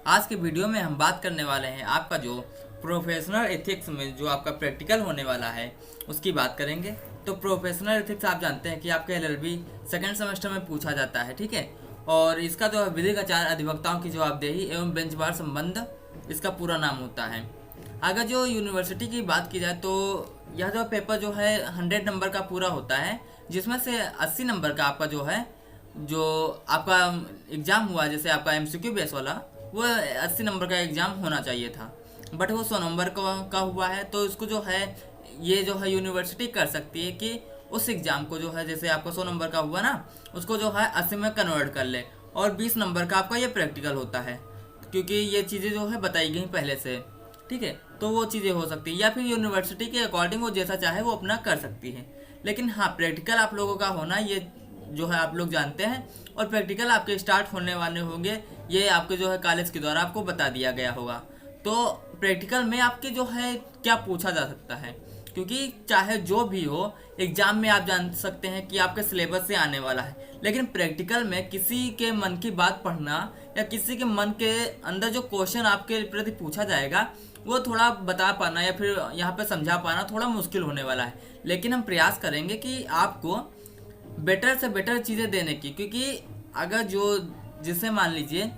आज के वीडियो में हम बात करने वाले हैं आपका जो प्रोफेशनल एथिक्स में जो आपका प्रैक्टिकल होने वाला है उसकी बात करेंगे। तो प्रोफेशनल एथिक्स आप जानते हैं कि आपके एलएलबी सेकेंड सेमेस्टर में पूछा जाता है, ठीक है। और इसका जो विधिक आचार अधिवक्ताओं की जवाबदेही एवं बेंचमार्क संबंध इसका पूरा नाम होता है। अगर जो यूनिवर्सिटी की बात की जाए तो यह जो पेपर जो है 100 नंबर का पूरा होता है, जिसमें से 80 नंबर का आपका जो आपका एग्ज़ाम हुआ, जैसे आपका एमसीक्यू बेस वाला, वो 80 नंबर का एग्ज़ाम होना चाहिए था, बट वो 100 नंबर का हुआ है। तो इसको जो है ये जो है यूनिवर्सिटी कर सकती है कि उस एग्ज़ाम को जो है जैसे आपका 100 नंबर का हुआ ना, उसको जो है 80 में कन्वर्ट कर ले, और 20 नंबर का आपका ये प्रैक्टिकल होता है, क्योंकि ये चीज़ें जो है बताई गई पहले से, ठीक है। तो वो चीज़ें हो सकती है, या फिर यूनिवर्सिटी के अकॉर्डिंग वो जैसा चाहे वो अपना कर सकती है। लेकिन हाँ, प्रैक्टिकल आप लोगों का होना ये जो है आप लोग जानते हैं, और प्रैक्टिकल आपके स्टार्ट होने वाले होंगे, ये आपके जो है कॉलेज के द्वारा आपको बता दिया गया होगा। तो प्रैक्टिकल में आपके जो है क्या पूछा जा सकता है, क्योंकि चाहे जो भी हो एग्जाम में आप जान सकते हैं कि आपके सिलेबस से आने वाला है, लेकिन प्रैक्टिकल में किसी के मन की बात पढ़ना या किसी के मन के अंदर जो क्वेश्चन आपके प्रति पूछा जाएगा वो थोड़ा बता पाना या फिर यहाँ पे समझा पाना थोड़ा मुश्किल होने वाला है। लेकिन हम प्रयास करेंगे कि आपको बेटर से बेटर चीज़ें देने की, क्योंकि अगर जो जिससे मान लीजिए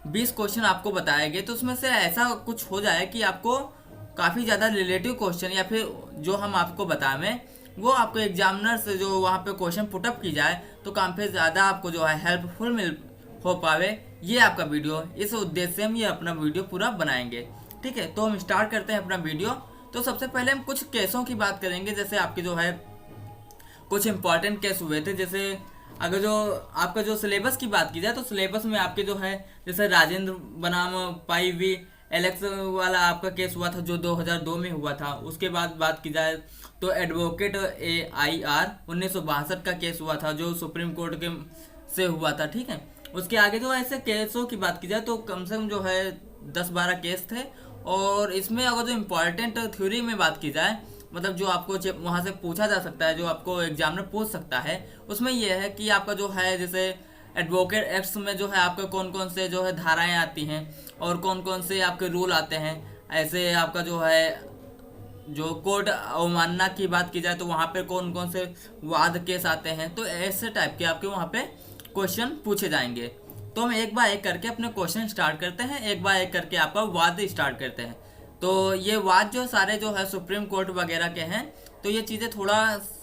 20 क्वेश्चन आपको बताए गए तो उसमें से ऐसा कुछ हो जाए कि आपको काफ़ी ज़्यादा रिलेटिव क्वेश्चन या फिर जो हम आपको बताएं वो आपको एग्जामिनर से जो वहाँ पे क्वेश्चन पुटअप की जाए तो काफ़ी ज़्यादा आपको जो है हेल्पफुल मिल हो पावे, ये आपका वीडियो, इस उद्देश्य से हम ये अपना वीडियो पूरा बनाएंगे, ठीक है। तो हम स्टार्ट करते हैं अपना वीडियो। तो सबसे पहले हम कुछ केसों की बात करेंगे, जैसे आपके जो है कुछ इंपॉर्टेंट केस हुए थे। जैसे अगर जो आपका जो सिलेबस की बात की जाए तो सिलेबस में आपके जो है जैसे राजेंद्र बनाम पाई वी एलेक्स वाला आपका केस हुआ था जो 2002 में हुआ था। उसके बाद बात की जाए तो एडवोकेट AIR 1962 का केस हुआ था जो सुप्रीम कोर्ट के से हुआ था, ठीक है। उसके आगे जो ऐसे केसों की बात की जाए तो कम से कम जो है 10-12 केस थे। और इसमें अगर जो इम्पोर्टेंट थ्योरी में बात की जाए, मतलब जो आपको वहाँ से पूछा जा सकता है, जो आपको एग्जामिनर पूछ सकता है, उसमें यह है कि आपका जो है जैसे एडवोकेट एक्ट्स में जो है आपका कौन कौन से जो है धाराएं आती हैं और कौन कौन से आपके रूल आते हैं। ऐसे आपका जो है जो कोर्ट अवमानना की बात की जाए तो वहाँ पे कौन कौन से वाद केस आते हैं। तो ऐसे टाइप के आपके वहाँ पे क्वेश्चन पूछे जाएंगे। तो हम एक बार एक करके अपने क्वेश्चन स्टार्ट करते हैं, एक बार एक करके आपका वाद स्टार्ट करते हैं। तो ये वाद जो सारे जो है सुप्रीम कोर्ट वगैरह के हैं, तो ये चीज़ें थोड़ा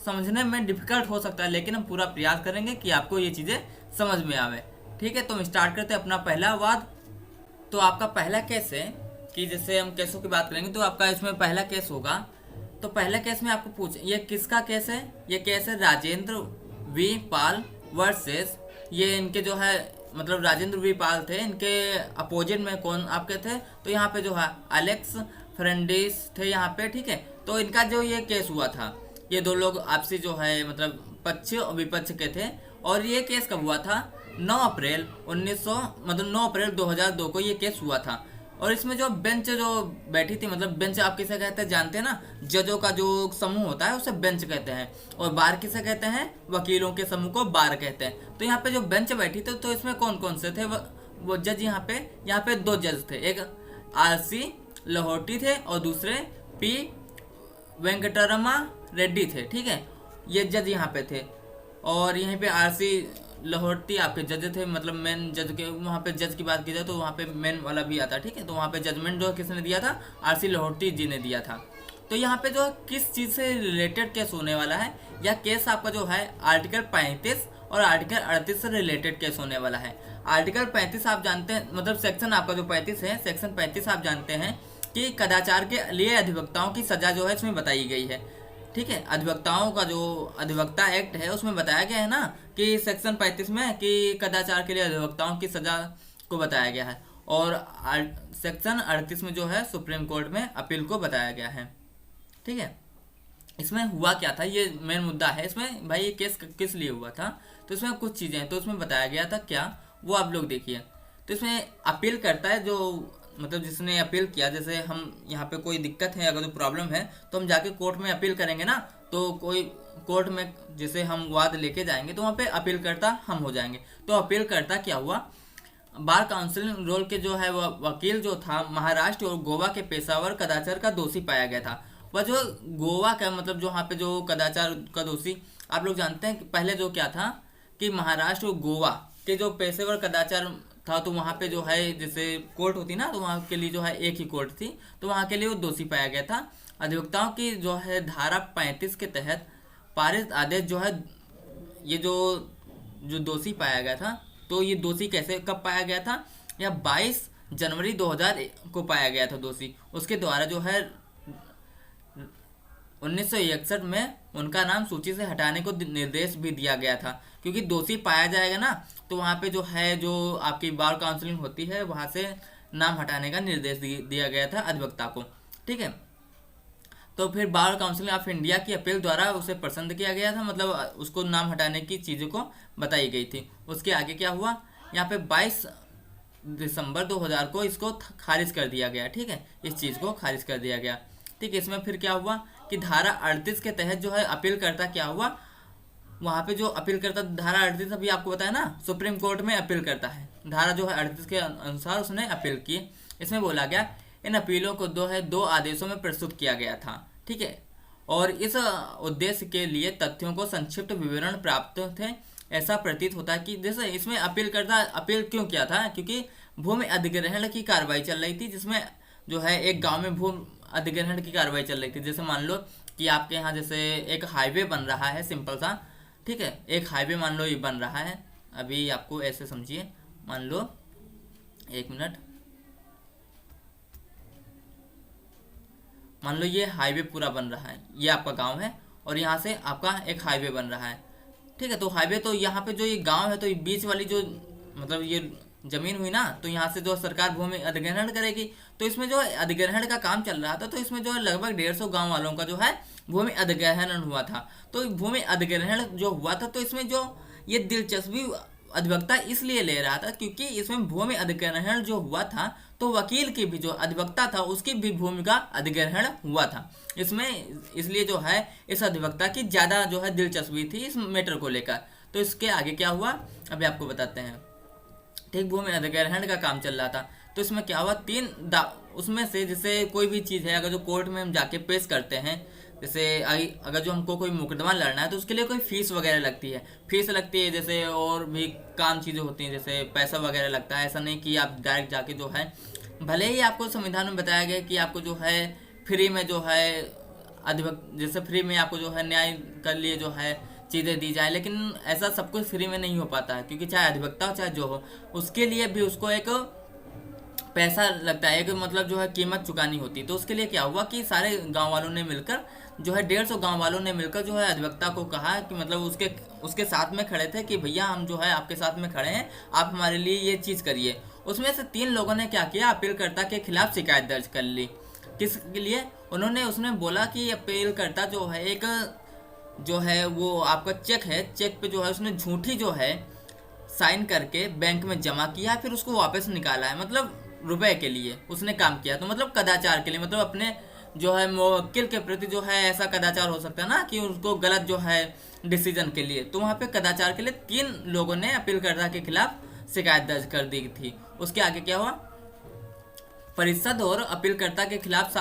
समझने में डिफिकल्ट हो सकता है, लेकिन हम पूरा प्रयास करेंगे कि आपको ये चीज़ें समझ में आवे, ठीक है। तो हम स्टार्ट करते हैं अपना पहला वाद। तो आपका पहला केस है कि जैसे हम केसों की बात करेंगे तो आपका इसमें पहला केस होगा। तो पहले केस में आपको पूछ, ये किसका केस है? ये केस है राजेंद्र वी पाल वर्सेस, ये इनके जो है मतलब राजेंद्र वी पाल थे, इनके अपोजिट में कौन आपके थे? तो यहाँ पे जो है एलेक्स फर्नांडिस थे यहाँ पे, ठीक है। तो इनका जो ये केस हुआ था, ये दो लोग आपसी जो है मतलब पक्ष और विपक्ष के थे। और ये केस कब हुआ था? 9 अप्रैल 2002 को ये केस हुआ था। और इसमें जो बेंच जो बैठी थी, मतलब बेंच आप किसे कहते हैं जानते हैं ना, जजों का जो समूह होता है उसे बेंच कहते हैं, और बार किसे कहते हैं? वकीलों के समूह को बार कहते हैं। तो यहाँ पे जो बेंच बैठी थी तो इसमें कौन कौन से थे वो जज? यहाँ पे 2 जज थे, एक RC लाहोटी थे और दूसरे P वेंकटरमा रेड्डी थे, ठीक है। ये जज यहाँ पे थे, और यहीं पे RC लाहोटी आपके जज थे, मतलब मेन जज के वहाँ पे जज की बात की जाए तो वहाँ पे मेन वाला भी आता, ठीक है। तो वहाँ पे जजमेंट जो किसने दिया था? RC लाहोटी जी ने दिया था। तो यहाँ पे जो किस चीज़ से रिलेटेड केस होने वाला है, या केस आपका जो है आर्टिकल 35 और आर्टिकल 38 से रिलेटेड केस होने वाला है। आर्टिकल 35 आप जानते हैं, मतलब सेक्शन आपका जो 35 है, सेक्शन 35 आप जानते हैं कि कदाचार के लिए अधिवक्ताओं की सजा जो है इसमें बताई गई है, ठीक है। अधिवक्ताओं का जो अधिवक्ता एक्ट है उसमें बताया गया है ना कि सेक्शन 35 में कि कदाचार के लिए अधिवक्ताओं की सजा को बताया गया है, और सेक्शन 38 में जो है सुप्रीम कोर्ट में अपील को बताया गया है, ठीक है। इसमें हुआ क्या था, ये मेन मुद्दा है इसमें भाई, ये केस किस लिए हुआ था? तो इसमें कुछ चीज़ें हैं, तो उसमें बताया गया था क्या, वो आप लोग देखिए। तो इसमें अपील करता है जो मतलब जिसने अपील किया, जैसे हम यहाँ पे कोई दिक्कत है, अगर जो प्रॉब्लम है तो हम जाके कोर्ट में अपील करेंगे ना, तो कोई कोर्ट में जैसे हम वाद लेके जाएंगे तो वहाँ पे अपील करता हम हो जाएंगे। तो अपील करता क्या हुआ, बार काउंसिल रोल के जो है वकील जो था महाराष्ट्र और गोवा के पेशावर कदाचार का दोषी पाया गया था। वह जो गोवा का मतलब जो वहाँ पे जो कदाचार का दोषी, आप लोग जानते हैं कि पहले जो क्या था कि महाराष्ट्र और गोवा के जो पेशेवर कदाचार था, तो वहाँ पे जो है जैसे कोर्ट होती ना, तो वहाँ के लिए जो है एक ही कोर्ट थी, तो वहाँ के लिए वो दोषी पाया गया था। अधिवक्ताओं की जो है धारा 35 के तहत पारित आदेश जो है ये जो जो दोषी पाया गया था, तो ये दोषी कैसे कब पाया गया था, या 22 जनवरी 2000 को पाया गया था दोषी। उसके द्वारा जो है 1961 में उनका नाम सूची से हटाने को निर्देश भी दिया गया था, क्योंकि दोषी पाया जाएगा ना, तो वहाँ पे जो है जो आपकी बार काउंसलिंग होती है वहाँ से नाम हटाने का निर्देश दिया गया था अधिवक्ता को। ठीक है, तो फिर बार काउंसिल ऑफ इंडिया की अपील द्वारा उसे पसंद किया गया था, मतलब उसको नाम हटाने की चीज़ों को बताई गई थी। उसके आगे क्या हुआ, यहाँ पे 22 दिसंबर 2000 को इसको खारिज कर दिया गया। ठीक है, इस चीज़ को खारिज कर दिया गया। ठीक है, इसमें फिर क्या हुआ कि धारा 38 के तहत जो है अपील करता क्या हुआ, वहाँ पे जो अपील करता धारा 38 अभी आपको बताया ना, सुप्रीम कोर्ट में अपील करता है, धारा जो है 38 के अनुसार उसने अपील की। इसमें बोला गया इन अपीलों को दो आदेशों में प्रस्तुत किया गया था। ठीक है, और इस उद्देश्य के लिए तथ्यों को संक्षिप्त विवरण प्राप्त थे। ऐसा प्रतीत होता है कि जैसे इसमें अपील करता अपील क्यों किया था, क्योंकि भूमि अधिग्रहण की कार्रवाई चल रही थी, जिसमें जो है एक गांव में भूमि अधिग्रहण की कार्रवाई चल रही थी। जैसे मान लो कि आपके यहाँ जैसे एक हाईवे बन रहा है सिंपल सा, ठीक है, एक हाईवे मान लो ये बन रहा है, अभी आपको ऐसे समझिए, मान लो एक मिनट, मान लो ये हाईवे पूरा बन रहा है, ये आपका गांव है और यहाँ से आपका एक हाईवे बन रहा है। ठीक है, तो हाईवे तो यहाँ पे जो ये गांव है, तो ये बीच वाली जो मतलब ये जमीन हुई ना, तो यहाँ से जो सरकार भूमि अधिग्रहण करेगी, तो इसमें जो अधिग्रहण का काम चल रहा था, तो इसमें जो है लगभग 150 गांव वालों का जो है भूमि अधिग्रहण हुआ था। तो भूमि अधिग्रहण जो हुआ था, तो इसमें जो ये दिलचस्पी अधिवक्ता इसलिए ले रहा था क्योंकि इसमें भूमि अधिग्रहण जो हुआ था, तो वकील की भी जो अधिवक्ता था उसकी भी भूमि का अधिग्रहण हुआ था इसमें, इसलिए जो है इस अधिवक्ता की ज़्यादा जो है दिलचस्पी थी इस मैटर को लेकर। तो इसके आगे क्या हुआ अभी आपको बताते हैं। ठीक, भूमि अधिग्रहण का काम चल रहा था, तो इसमें क्या हुआ, उसमें से जैसे कोई भी चीज़ है, अगर जो कोर्ट में हम जाके पेश करते हैं, जैसे अगर जो हमको कोई मुकदमा लड़ना है, तो उसके लिए कोई फीस वगैरह लगती है, जैसे और भी काम चीज़ें होती हैं, जैसे पैसा वगैरह लगता है। ऐसा नहीं कि आप डायरेक्ट जाके जो है, भले ही आपको संविधान में बताया गया कि आपको जो है फ्री में जो है जैसे फ्री में आपको जो है न्याय के लिए जो है चीज़ें दी जाए, लेकिन ऐसा सब कुछ फ्री में नहीं हो पाता है, क्योंकि चाहे अधिवक्ता हो चाहे जो हो, उसके लिए भी उसको एक पैसा लगता है, एक मतलब जो है कीमत चुकानी होती। तो उसके लिए क्या हुआ कि सारे गांव वालों ने मिलकर जो है 150 गांव वालों ने मिलकर जो है अधिवक्ता को कहा कि मतलब उसके साथ में खड़े थे कि भैया हम जो है आपके साथ में खड़े हैं, आप हमारे लिए ये चीज़ करिए। उसमें से 3 लोगों ने क्या किया, अपीलकर्ता के खिलाफ शिकायत दर्ज कर ली। किसके लिए, उसने बोला कि अपीलकर्ता जो है एक जो है वो आपका चेक है, चेक पे जो है उसने झूठी जो है साइन करके बैंक में जमा किया, फिर उसको वापस निकाला है, मतलब रुपए के लिए उसने काम किया। तो मतलब कदाचार के लिए, मतलब अपने जो है मुवक्किल के प्रति जो है ऐसा कदाचार हो सकता है ना कि उसको गलत जो है डिसीजन के लिए, तो वहाँ पे कदाचार के लिए 3 लोगों ने अपीलकर्ता के खिलाफ शिकायत दर्ज कर दी थी। उसके आगे क्या हुआ, परिषद और अपीलकर्ता के खिलाफ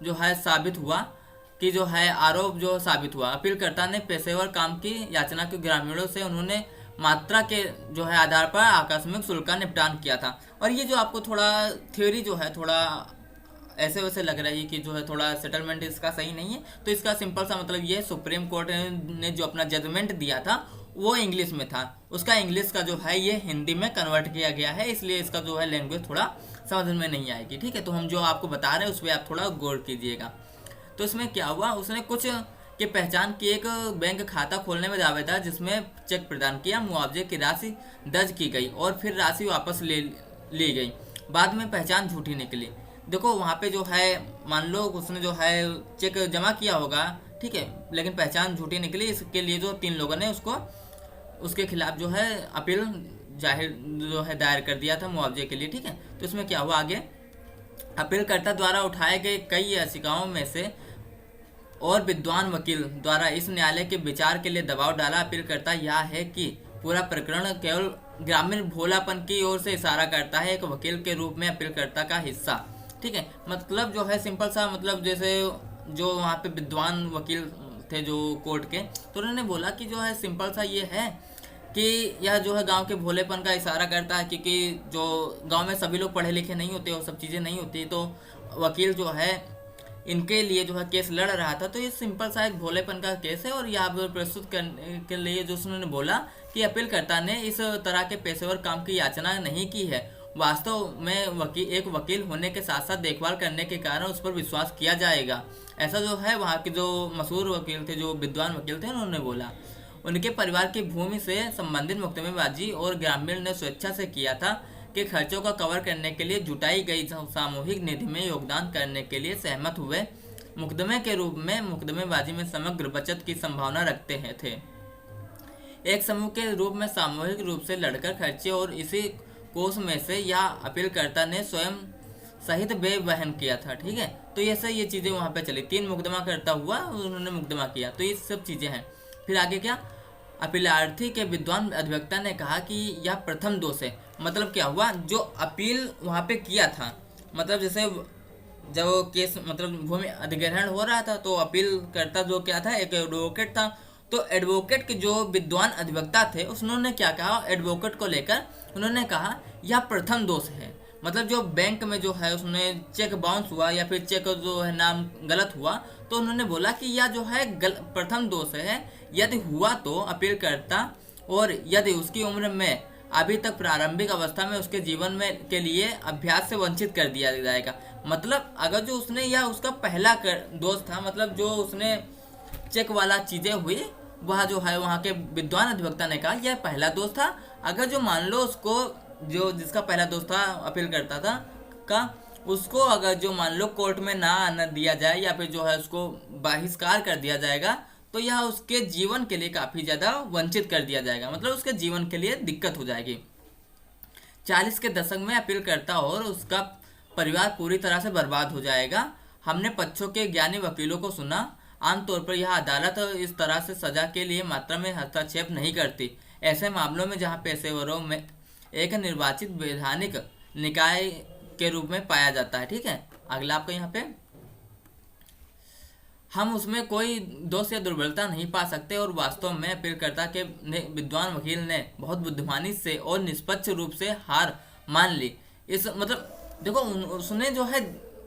जो है साबित हुआ कि जो है आरोप जो साबित हुआ, अपीलकर्ता ने पेशेवर काम की याचना के ग्रामीणों से उन्होंने मात्रा के जो है आधार पर आकस्मिक शुल्क का निपटान किया था। और ये जो आपको थोड़ा थ्योरी जो है थोड़ा ऐसे वैसे लग रहा है कि जो है थोड़ा सेटलमेंट इसका सही नहीं है, तो इसका सिंपल सा मतलब ये, सुप्रीम कोर्ट ने जो अपना जजमेंट दिया था वो इंग्लिश में था, उसका इंग्लिश का जो है ये हिंदी में कन्वर्ट किया गया है, इसलिए इसका जो है लैंग्वेज थोड़ा समझ में नहीं आएगी। ठीक है, तो हम जो आपको बता रहे हैं उस पर आप थोड़ा गौर कीजिएगा। तो इसमें क्या हुआ, उसने कुछ की पहचान की एक बैंक खाता खोलने में दावेदार जिसमें चेक प्रदान किया, मुआवजे की राशि दर्ज की गई और फिर राशि वापस ली गई। बाद में पहचान झूठी निकली। देखो वहाँ पे जो है मान लो उसने जो है चेक जमा किया होगा, ठीक है, लेकिन पहचान झूठी निकली। इसके लिए जो 3 लोगों ने उसके खिलाफ जो है अपील जाहिर जो है दायर कर दिया था मुआवजे के लिए। ठीक है, तो इसमें क्या हुआ आगे, अपीलकर्ता द्वारा उठाए गए कई याचिकाओं में से और विद्वान वकील द्वारा इस न्यायालय के विचार के लिए दबाव डाला अपीलकर्ता यह है कि पूरा प्रकरण केवल ग्रामीण भोलापन की ओर से इशारा करता है, एक वकील के रूप में अपीलकर्ता का हिस्सा। ठीक है, मतलब जो है सिंपल सा, मतलब जैसे जो वहाँ पे विद्वान वकील थे जो कोर्ट के, तो उन्होंने बोला कि जो है सिंपल सा ये है कि यह जो है गांव के भोलेपन का इशारा करता है, क्योंकि जो गांव में सभी लोग पढ़े लिखे नहीं होते और सब चीज़ें नहीं होती, तो वकील जो है इनके लिए जो है केस लड़ रहा था, तो ये सिंपल सा एक भोलेपन का केस है। और यहाँ पर प्रस्तुत करने के लिए जो उन्होंने बोला कि अपीलकर्ता ने इस तरह के पेशेवर काम की याचना नहीं की है, वास्तव में एक वकील होने के साथ साथ देखभाल करने के कारण उस पर विश्वास किया जाएगा। ऐसा जो है वहाँ के जो मशहूर वकील थे, जो विद्वान वकील थे, उन्होंने बोला। उनके परिवार की भूमि से संबंधित मुकदमेबाजी और ग्रामीण ने स्वेच्छा से किया था के खर्चों का कवर करने के लिए जुटाई गई सामूहिक निधि में योगदान करने के लिए सहमत हुए। मुकदमे के रूप में मुकदमेबाजी में समग्र बचत की संभावना रखते हैं थे। एक समूह के रूप में सामूहिक रूप से लड़कर खर्चे और इसी कोष में से यह अपीलकर्ता ने स्वयं सहित व्यय वहन किया था। ठीक है, तो ये चीज़ें वहाँ पे चली। 3 मुकदमा करता हुआ उन्होंने मुकदमा किया, तो ये सब चीज़ें हैं। फिर आगे क्या, अपीलार्थी के विद्वान अधिवक्ता ने कहा कि यह प्रथम दोष है। मतलब क्या हुआ, जो अपील वहाँ पे किया था, मतलब जैसे जब केस मतलब भूमि अधिग्रहण हो रहा था, तो अपील करता जो क्या था, एक एडवोकेट था। तो एडवोकेट के जो विद्वान अधिवक्ता थे, उन्होंने क्या कहा, एडवोकेट को लेकर उन्होंने कहा यह प्रथम दोष है। मतलब जो बैंक में जो है उसने चेक बाउंस हुआ या फिर चेक जो है नाम गलत हुआ, तो उन्होंने बोला कि यह जो है प्रथम दोष है। यदि हुआ तो अपीलकर्ता और यदि उसकी उम्र में अभी तक प्रारंभिक अवस्था में उसके जीवन में के लिए अभ्यास से वंचित कर दिया जाएगा। मतलब अगर जो उसने या उसका पहला दोष था, मतलब जो उसने चेक वाला चीज़ें हुई, वह जो है वहाँ के विद्वान अधिवक्ता ने कहा यह पहला दोष था। अगर जो मान लो उसको जो जिसका पहला दोष था अपील करता था का, उसको अगर जो मान लो कोर्ट में ना आना दिया जाए या फिर जो है उसको बहिष्कार कर दिया जाएगा, तो यह उसके जीवन के लिए काफ़ी ज़्यादा वंचित कर दिया जाएगा। मतलब उसके जीवन के लिए दिक्कत हो जाएगी। 40 के दशक में अपीलकर्ता और उसका परिवार पूरी तरह से बर्बाद हो जाएगा। हमने पक्षों के ज्ञानी वकीलों को सुना। आमतौर पर यह अदालत इस तरह से सजा के लिए मात्रा में हस्तक्षेप नहीं करती। ऐसे मामलों में जहां पेशेवरों में एक निर्वाचित वैधानिक निकाय के रूप में पाया जाता है। ठीक है, अगला आपका यहाँ पे, हम उसमें कोई दोष या दुर्बलता नहीं पा सकते और वास्तव में अपीलकर्ता के विद्वान वकील ने बहुत बुद्धिमानी से और निष्पक्ष रूप से हार मान ली। इस मतलब देखो उसने जो है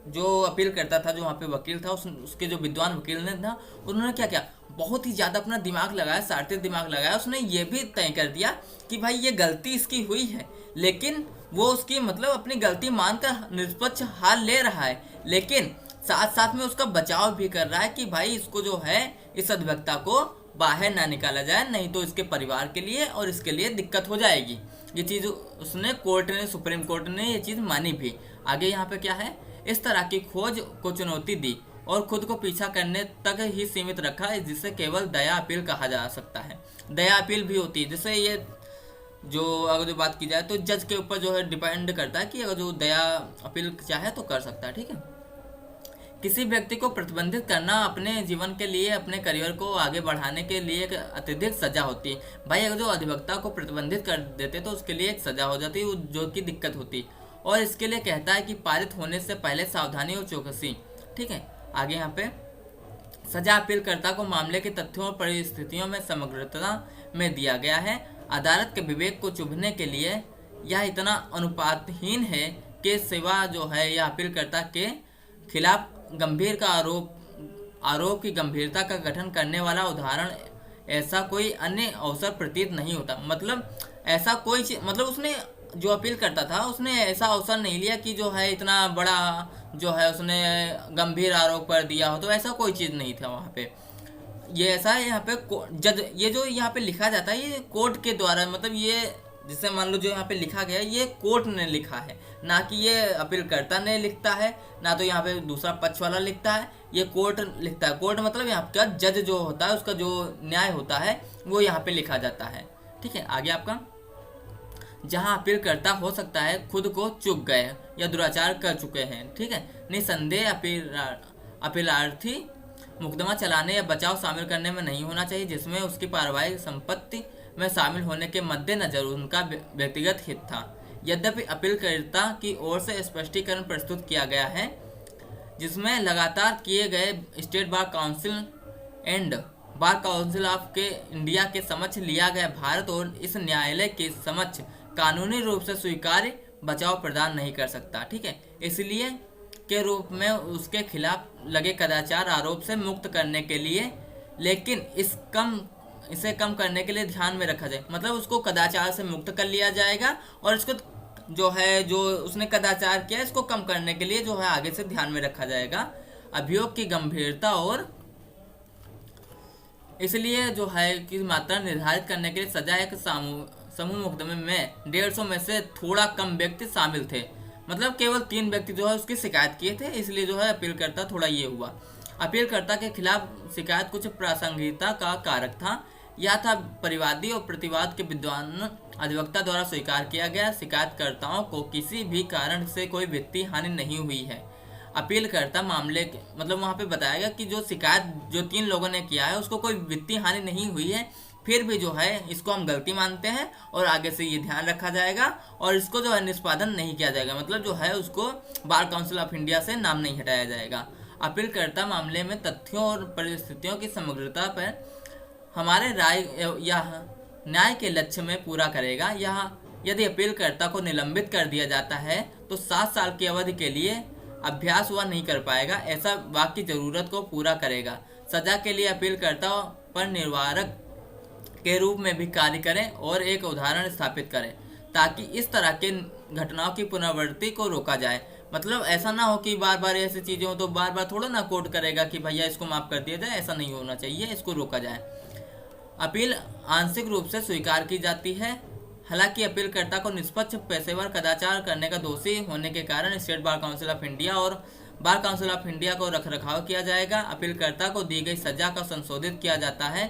जो अपील करता था, जो वहाँ पे वकील था, उसके जो विद्वान वकील ने था, उन्होंने क्या किया, बहुत ही ज़्यादा अपना दिमाग लगाया, सार्थक दिमाग लगाया। उसने ये भी तय कर दिया कि भाई ये गलती इसकी हुई है, लेकिन वो उसकी मतलब अपनी गलती मानकर निष्पक्ष हाल ले रहा है, लेकिन साथ साथ में उसका बचाव भी कर रहा है कि भाई इसको जो है इस अधिवक्ता को बाहर ना निकाला जाए, नहीं तो इसके परिवार के लिए और इसके लिए दिक्कत हो जाएगी। ये चीज़ उसने कोर्ट ने, सुप्रीम कोर्ट ने ये चीज़ मानी भी। आगे यहाँ पे क्या है, इस तरह की खोज को चुनौती दी और खुद को पीछा करने तक ही सीमित रखा, जिसे केवल दया अपील कहा जा सकता है। दया अपील भी होती है, जैसे ये जो अगर जो बात की जाए तो जज के ऊपर जो है डिपेंड करता है कि अगर जो दया अपील चाहे तो कर सकता है। ठीक है, किसी व्यक्ति को प्रतिबंधित करना अपने जीवन के लिए, अपने करियर को आगे बढ़ाने के लिए एक अत्यधिक सजा होती है। भाई अगर जो अधिवक्ता को प्रतिबंधित कर देते तो उसके लिए एक सजा हो जाती है, जो कि दिक्कत होती। और इसके लिए कहता है कि पारित होने से पहले सावधानी और चौकसी। ठीक है, आगे यहाँ पे, सजा अपीलकर्ता को मामले के तथ्यों और परिस्थितियों में समग्रता में दिया गया है। अदालत के विवेक को चुभने के लिए यह इतना अनुपातहीन है कि सिवा जो है यह अपीलकर्ता के खिलाफ गंभीर का आरोप की गंभीरता का गठन करने वाला उदाहरण ऐसा कोई अन्य अवसर प्रतीत नहीं होता। मतलब ऐसा कोई चीज, मतलब उसने जो अपील करता था उसने ऐसा अवसर नहीं लिया कि जो है इतना बड़ा जो है उसने गंभीर आरोप कर दिया हो, तो ऐसा कोई चीज़ नहीं था वहाँ पे। ये ऐसा है यहाँ पे जज, ये जो यहाँ पे लिखा जाता है ये कोर्ट के द्वारा, मतलब ये जिससे मान लो जो यहाँ पे लिखा गया ये कोर्ट ने लिखा है, ना कि ये अपीलकर्ता ने लिखता है, ना तो यहाँ पे दूसरा पक्ष वाला लिखता है, ये कोर्ट लिखता है। कोर्ट मतलब यहाँ का जज जो होता है उसका जो न्याय होता है वो यहाँ पे लिखा जाता है। ठीक है, आगे आपका, जहाँ अपीलकर्ता हो सकता है खुद को चूक गए या दुराचार कर चुके हैं। ठीक है, निसंदेह अपीलार्थी मुकदमा चलाने या बचाव शामिल करने में नहीं होना चाहिए जिसमें उसकी पारिवारिक संपत्ति में शामिल होने के मद्देनजर उनका व्यक्तिगत हित था। यद्यपि अपीलकर्ता की ओर से स्पष्टीकरण प्रस्तुत किया गया है, जिसमें लगातार किए गए state bar council and bar council of के इंडिया के समक्ष लिया गया भारत और इस न्यायालय के समक्ष कानूनी रूप से स्वीकार्य बचाव प्रदान नहीं कर सकता। ठीक है, इसलिए के रूप में उसके खिलाफ लगे कदाचार आरोप से मुक्त करने के लिए, लेकिन इसे कम करने के लिए ध्यान में रखा जाए, मतलब उसको कदाचार से मुक्त कर लिया जाएगा और इसको जो उसने कदाचार किया इसको कम करने के लिए आगे से ध्यान में रखा जाएगा। अभियोग की गंभीरता और इसलिए की मात्रा निर्धारित करने के लिए सजा एक समूह मुकदमे में 150 में से थोड़ा कम व्यक्ति शामिल थे, मतलब केवल 3 व्यक्ति उसकी शिकायत किए थे, इसलिए अपीलकर्ता थोड़ा ये हुआ। अपीलकर्ता के खिलाफ शिकायत कुछ प्रासंगिकता का कारक था। यह था परिवादी और प्रतिवाद के विद्वान अधिवक्ता द्वारा स्वीकार किया गया। शिकायतकर्ताओं को किसी भी कारण से कोई वित्तीय हानि नहीं हुई है। अपीलकर्ता मामले मतलब वहाँ पे बताया गया कि जो शिकायत जो 3 लोगों ने किया है उसको कोई वित्तीय हानि नहीं हुई है, फिर भी इसको हम गलती मानते हैं और आगे से ये ध्यान रखा जाएगा और इसको निष्पादन नहीं किया जाएगा, मतलब उसको बार काउंसिल ऑफ इंडिया से नाम नहीं हटाया जाएगा। अपीलकर्ता मामले में तथ्यों और परिस्थितियों की समग्रता पर हमारे राय या न्याय के लक्ष्य में पूरा करेगा। यदि अपीलकर्ता को निलंबित कर दिया जाता है तो 7 साल की अवधि के लिए अभ्यास वह नहीं कर पाएगा, ऐसा वाकई जरूरत को पूरा करेगा। सजा के लिए अपीलकर्ता पर निवारक के रूप में भी कार्य करें और एक उदाहरण स्थापित करें ताकि इस तरह के घटनाओं की पुनरावृत्ति को रोका जाए। मतलब ऐसा ना हो कि बार बार ऐसी चीज़ें हो तो बार बार थोड़ा ना कोर्ट करेगा कि भैया इसको माफ़ कर दिया जाए, ऐसा नहीं होना चाहिए, इसको रोका जाए। अपील आंशिक रूप से स्वीकार की जाती है। हालांकि अपीलकर्ता को निष्पक्ष पेशेवर कदाचार करने का दोषी होने के कारण state bar council of India और बार काउंसिल ऑफ इंडिया को रखरखाव किया जाएगा। अपीलकर्ता को दी गई सजा का संशोधित किया जाता है।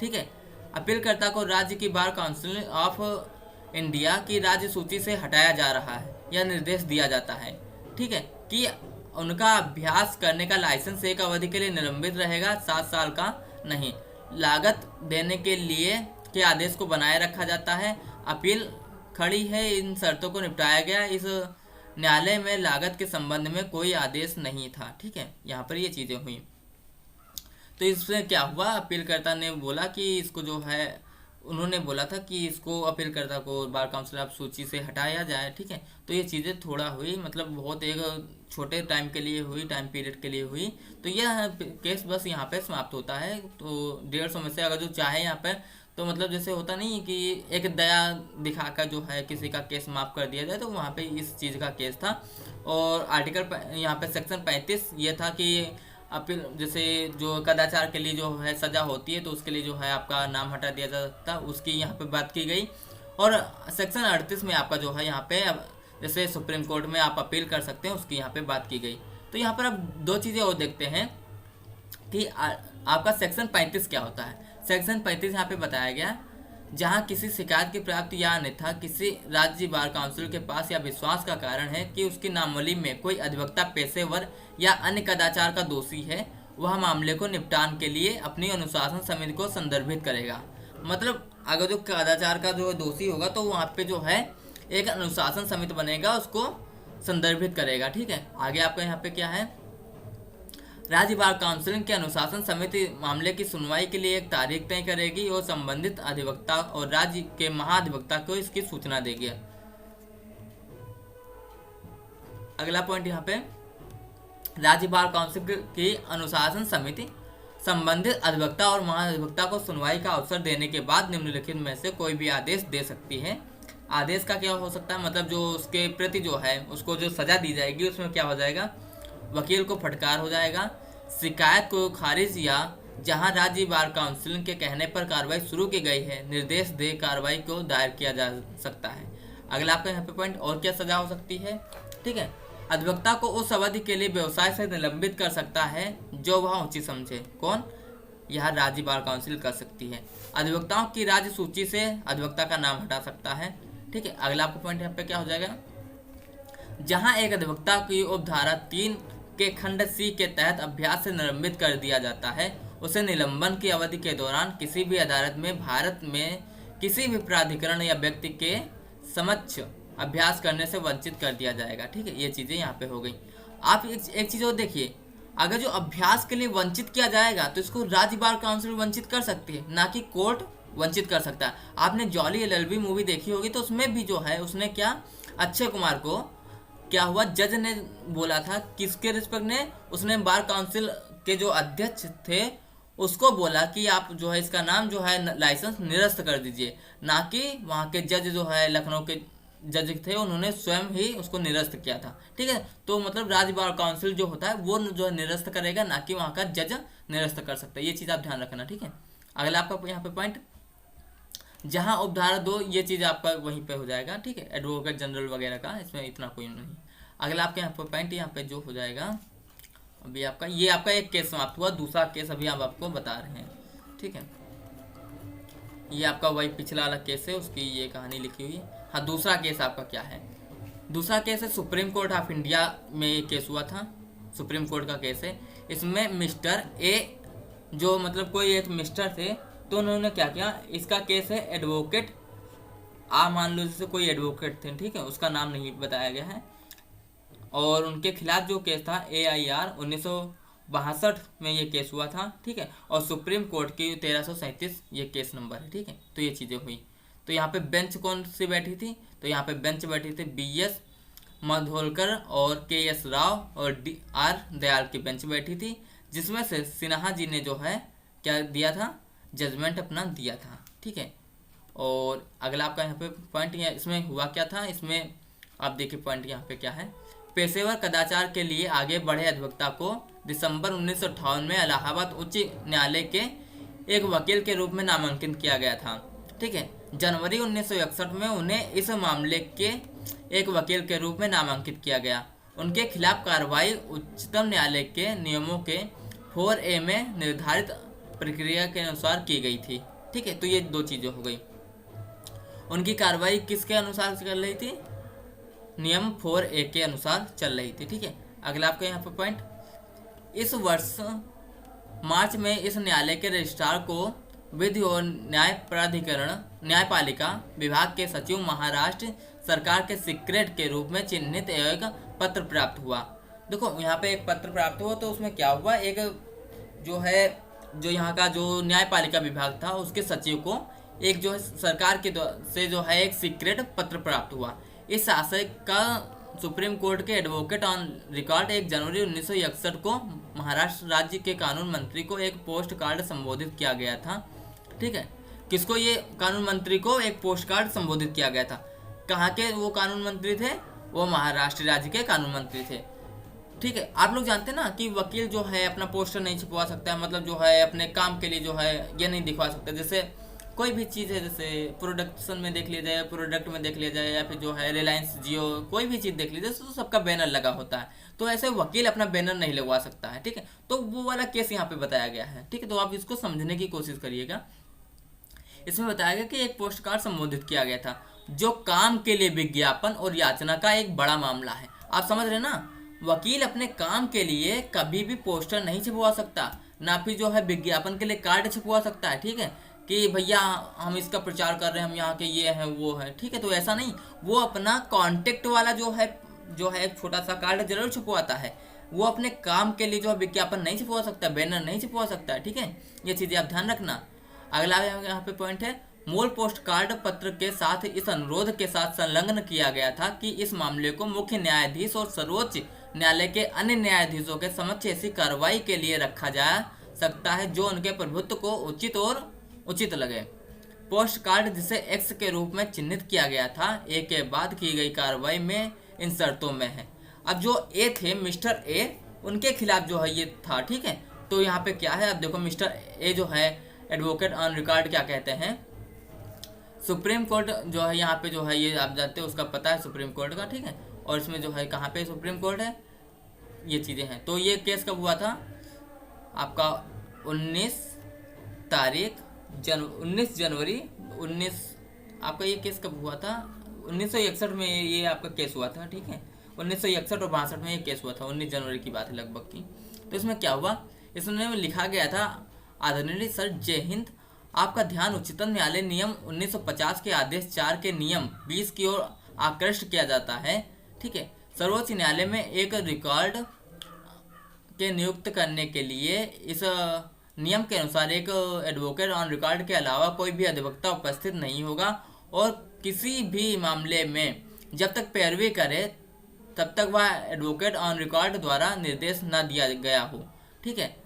ठीक है, अपीलकर्ता को राज्य की बार काउंसिल ऑफ इंडिया की राज्य सूची से हटाया जा रहा है, यह निर्देश दिया जाता है। ठीक है, कि उनका अभ्यास करने का लाइसेंस एक अवधि के लिए निलंबित रहेगा, 7 साल का नहीं। लागत देने के लिए के आदेश को बनाए रखा जाता है। अपील खड़ी है, इन शर्तों को निपटाया गया। इस न्यायालय में लागत के संबंध में कोई आदेश नहीं था। ठीक है, यहाँ पर ये चीज़ें हुई। तो इसमें क्या हुआ, अपीलकर्ता ने बोला कि इसको उन्होंने बोला था कि इसको अपीलकर्ता को बार काउंसिल ऑफ सूची से हटाया जाए। ठीक है, तो ये चीज़ें थोड़ा हुई, मतलब बहुत एक छोटे टाइम के लिए हुई, टाइम पीरियड के लिए हुई। तो यह केस बस यहाँ पे समाप्त होता है। तो 150 में से अगर जो चाहे यहाँ पे तो मतलब जैसे होता नहीं कि एक दया दिखाकर किसी का केस माफ़ कर दिया जाए, तो वहाँ पे इस चीज़ का केस था। और आर्टिकल यहाँ पे सेक्शन 35 ये था कि अपील जैसे जो कदाचार के लिए सज़ा होती है तो उसके लिए आपका नाम हटा दिया जा सकता, उसकी यहाँ पे बात की गई। और सेक्शन 38 में आपका यहाँ पे जैसे सुप्रीम कोर्ट में आप अपील कर सकते हैं, उसकी यहाँ पे बात की गई। तो यहाँ पर अब 2 चीज़ें और देखते हैं कि आपका सेक्शन 35 क्या होता है। सेक्शन 35 यहाँ पे बताया गया, जहाँ किसी शिकायत की प्राप्ति या अन्यथा किसी राज्य बार काउंसिल के पास या विश्वास का कारण है कि उसकी नामावली में कोई अधिवक्ता पेशेवर या अन्य कदाचार का दोषी है, वह मामले को निपटान के लिए अपनी अनुशासन समिति को संदर्भित करेगा। मतलब अगर जो कदाचार का दोषी होगा तो वहाँ पे एक अनुशासन समिति बनेगा, उसको संदर्भित करेगा। ठीक है, आगे आपका यहाँ पे क्या है, राज्य बार काउंसिल के अनुशासन समिति मामले की सुनवाई के लिए एक तारीख तय करेगी और संबंधित अधिवक्ता और राज्य के महाधिवक्ता को इसकी सूचना देगी। अगला पॉइंट यहाँ पे, राज्य बार काउंसिल की अनुशासन समिति संबंधित अधिवक्ता और महाधिवक्ता को सुनवाई का अवसर देने के बाद निम्नलिखित में से कोई भी आदेश दे सकती है। आदेश का क्या हो सकता है, मतलब जो उसके प्रति उसको जो सजा दी जाएगी उसमें क्या हो जाएगा, वकील को फटकार हो जाएगा, शिकायत को खारिज या जहां राज्य बार काउंसिल के कहने पर कार्रवाई शुरू की गई है निर्देश दे कार्रवाई को दायर किया जा सकता है। अगला आपका यहाँ पे पॉइंट, और क्या सजा हो सकती है। ठीक है, अधिवक्ता को उस अवधि के लिए व्यवसाय से निलंबित कर सकता है जो वह उचित समझे। कौन, यह राज्य बार काउंसिल कर सकती है। अधिवक्ताओं की राज्य सूची से अधिवक्ता का नाम हटा सकता है। ठीक है, अगला आपका पॉइंट यहाँ पे क्या हो जाएगा, जहां एक अधिवक्ता की उपधारा 3 के खंड सी के तहत अभ्यास से निलंबित कर दिया जाता है, उसे निलंबन की अवधि के दौरान किसी भी अदालत में भारत में किसी भी प्राधिकरण या व्यक्ति के समक्ष अभ्यास करने से वंचित कर दिया जाएगा। ठीक है, ये चीज़ें यहाँ पे हो गई। आप एक चीज़ और देखिए, अगर जो अभ्यास के लिए वंचित किया जाएगा तो इसको राज्य बार काउंसिल वंचित कर सकती है, ना कि कोर्ट वंचित कर सकता है। आपने जॉली एलएलबी मूवी देखी होगी, तो उसमें भी जो है उसने क्या, अक्षय कुमार को क्या हुआ, जज ने बोला था किसके रिस्पेक्ट ने, उसने बार काउंसिल के जो अध्यक्ष थे उसको बोला कि आप जो है इसका नाम जो है लाइसेंस निरस्त कर दीजिए, ना कि वहाँ के जज जो है लखनऊ के जज थे उन्होंने स्वयं ही उसको निरस्त किया था। ठीक है, तो मतलब राज्य बार काउंसिल जो होता है वो जो है निरस्त करेगा, ना कि वहाँ का जज निरस्त कर सकता है। ये चीज़ आप ध्यान रखना। ठीक है, अगला आपका यहाँ पे पॉइंट, जहाँ उपधारा 2, ये चीज़ आपका वहीं पे हो जाएगा। ठीक है, एडवोकेट जनरल वगैरह का इसमें इतना कोई नहीं। अगला आपके यहाँ पे पॉइंट यहाँ पे जो हो जाएगा, अभी आपका ये आपका एक केस समाप्त हुआ, दूसरा केस अभी हम आपको बता रहे हैं। ठीक है, ये आपका वही पिछला वाला केस है, उसकी ये कहानी लिखी हुई है। हाँ, दूसरा केस आपका क्या है, दूसरा केस है सुप्रीम कोर्ट ऑफ इंडिया में ये केस हुआ था, सुप्रीम कोर्ट का केस है। इसमें मिस्टर ए, जो मतलब कोई एक मिस्टर थे, तो उन्होंने क्या किया, इसका केस है एडवोकेट, आप मान लो जैसे कोई एडवोकेट थे, ठीक है, उसका नाम नहीं बताया गया है, और उनके खिलाफ जो केस था AIR 1962 में ये केस हुआ था। ठीक है, और सुप्रीम कोर्ट की 1337 ये केस नंबर है। ठीक है, तो ये चीज़ें हुई। तो यहाँ पे बेंच कौन सी बैठी थी, तो यहाँ पे बेंच बैठी थी BS मधोलकर और KS राव और DR दयाल की बेंच बैठी थी, जिसमें से सिन्हा जी ने जो है क्या दिया था, जजमेंट अपना दिया था। ठीक है, और अगला आपका यहाँ पे पॉइंट, इसमें हुआ क्या था, इसमें आप देखिए पॉइंट यहाँ पे क्या है, पेशेवर कदाचार के लिए आगे बढ़े अधिवक्ता को दिसंबर 1958 में इलाहाबाद उच्च न्यायालय के एक वकील के रूप में नामांकित किया गया था। ठीक है, जनवरी 1961 में उन्हें इस मामले के एक वकील के रूप में नामांकित किया गया। उनके खिलाफ कार्रवाई उच्चतम न्यायालय के नियमों के 4A में निर्धारित प्रक्रिया के अनुसार की गई थी। ठीक है, तो ये दो चीज़ें हो गई। उनकी कार्रवाई किसके अनुसार चल रही थी, नियम 4A के अनुसार चल रही थी। ठीक है, अगला आपका यहाँ पर पॉइंट, इस वर्ष मार्च में इस न्यायालय के रजिस्ट्रार को विधि और न्याय प्राधिकरण न्यायपालिका विभाग के सचिव महाराष्ट्र सरकार के सीक्रेट के रूप में चिन्हित एक पत्र प्राप्त हुआ। देखो यहाँ पे एक पत्र प्राप्त हुआ, तो उसमें क्या हुआ, एक जो है जो यहाँ का जो न्यायपालिका विभाग था उसके सचिव को एक जो है सरकार के से जो है एक सीक्रेट पत्र प्राप्त हुआ। इस आशय का सुप्रीम कोर्ट के एडवोकेट ऑन रिकॉर्ड 1 जनवरी 1961 को महाराष्ट्र राज्य के कानून मंत्री को एक पोस्ट कार्ड संबोधित किया गया था। ठीक है, किसको, ये कानून मंत्री को एक पोस्ट कार्ड संबोधित किया गया था। कहाँ के वो कानून मंत्री थे, वो महाराष्ट्र राज्य के कानून मंत्री थे। ठीक है, आप लोग जानते हैं ना कि वकील जो है अपना पोस्टर नहीं छपवा सकता है, मतलब जो है अपने काम के लिए जो है ये नहीं दिखवा सकता। जैसे कोई भी चीज़ है, जैसे प्रोडक्शन में देख लिया जाए, प्रोडक्ट में देख लिया जाए, या फिर जो है रिलायंस जियो कोई भी चीज़ देख लीजिए, तो सबका बैनर लगा होता है, तो ऐसे वकील अपना बैनर नहीं लगवा सकता है। ठीक है, तो वो वाला केस यहाँ पे बताया गया है। ठीक है, तो आप इसको समझने की कोशिश करिएगा। इसमें बताया गया कि एक पोस्ट कार्ड संबोधित किया गया था, जो काम के लिए विज्ञापन और याचना का एक बड़ा मामला है। आप समझ रहे ना, वकील अपने काम के लिए कभी भी पोस्टर नहीं छपवा सकता, ना फिर जो है विज्ञापन के लिए कार्ड छपवा सकता है। ठीक है, कि भैया हम इसका प्रचार कर रहे हैं, हम यहाँ के ये हैं वो है। ठीक है, तो ऐसा नहीं, वो अपना कॉन्टेक्ट वाला जो है एक छोटा सा कार्ड जरूर छपवाता है, वो अपने काम के लिए जो है विज्ञापन नहीं छपवा सकता, बैनर नहीं छपवा सकता है। ठीक है, ये चीज़ें आप ध्यान रखना। अगला यहाँ पे पॉइंट है, मूल पोस्ट कार्ड पत्र के साथ इस अनुरोध के साथ संलग्न किया गया था कि इस मामले को मुख्य न्यायाधीश और सर्वोच्च न्यायालय के अन्य न्यायाधीशों के समक्ष ऐसी कार्रवाई के लिए रखा जा सकता है जो उनके प्रभुत्व को उचित लगे। पोस्ट कार्ड जिसे X के रूप में चिन्हित किया गया था, A के बाद की गई कार्रवाई में इन शर्तों में है। अब जो A थे, मिस्टर A, उनके खिलाफ जो है ये था। ठीक है, तो यहाँ पे क्या है, अब देखो मिस्टर A जो है एडवोकेट ऑन रिकॉर्ड क्या कहते हैं, सुप्रीम कोर्ट जो है यहाँ पे जो है ये आप जानते हो, उसका पता है सुप्रीम कोर्ट का। ठीक है, और इसमें जो है कहाँ पे सुप्रीम कोर्ट है, ये चीज़ें हैं। तो ये केस कब हुआ था आपका, 19 जनवरी 19 आपका ये केस कब हुआ था, 1961 में ये आपका केस हुआ था। ठीक है, 1961 और 62 में ये केस हुआ था, 19 जनवरी की बात है लगभग की। तो इसमें क्या हुआ, इसमें लिखा गया था, आदरणीय सर जय हिंद, आपका ध्यान उच्चतम न्यायालय नियम 1950 के आदेश 4 के नियम 20 की ओर आकृष्ट किया जाता है। ठीक है, सर्वोच्च न्यायालय में एक रिकॉर्ड के नियुक्त करने के लिए इस नियम के अनुसार एक एडवोकेट ऑन रिकॉर्ड के अलावा कोई भी अधिवक्ता उपस्थित नहीं होगा और किसी भी मामले में जब तक पैरवी करे तब तक वह एडवोकेट ऑन रिकॉर्ड द्वारा निर्देश न दिया गया हो। ठीक है,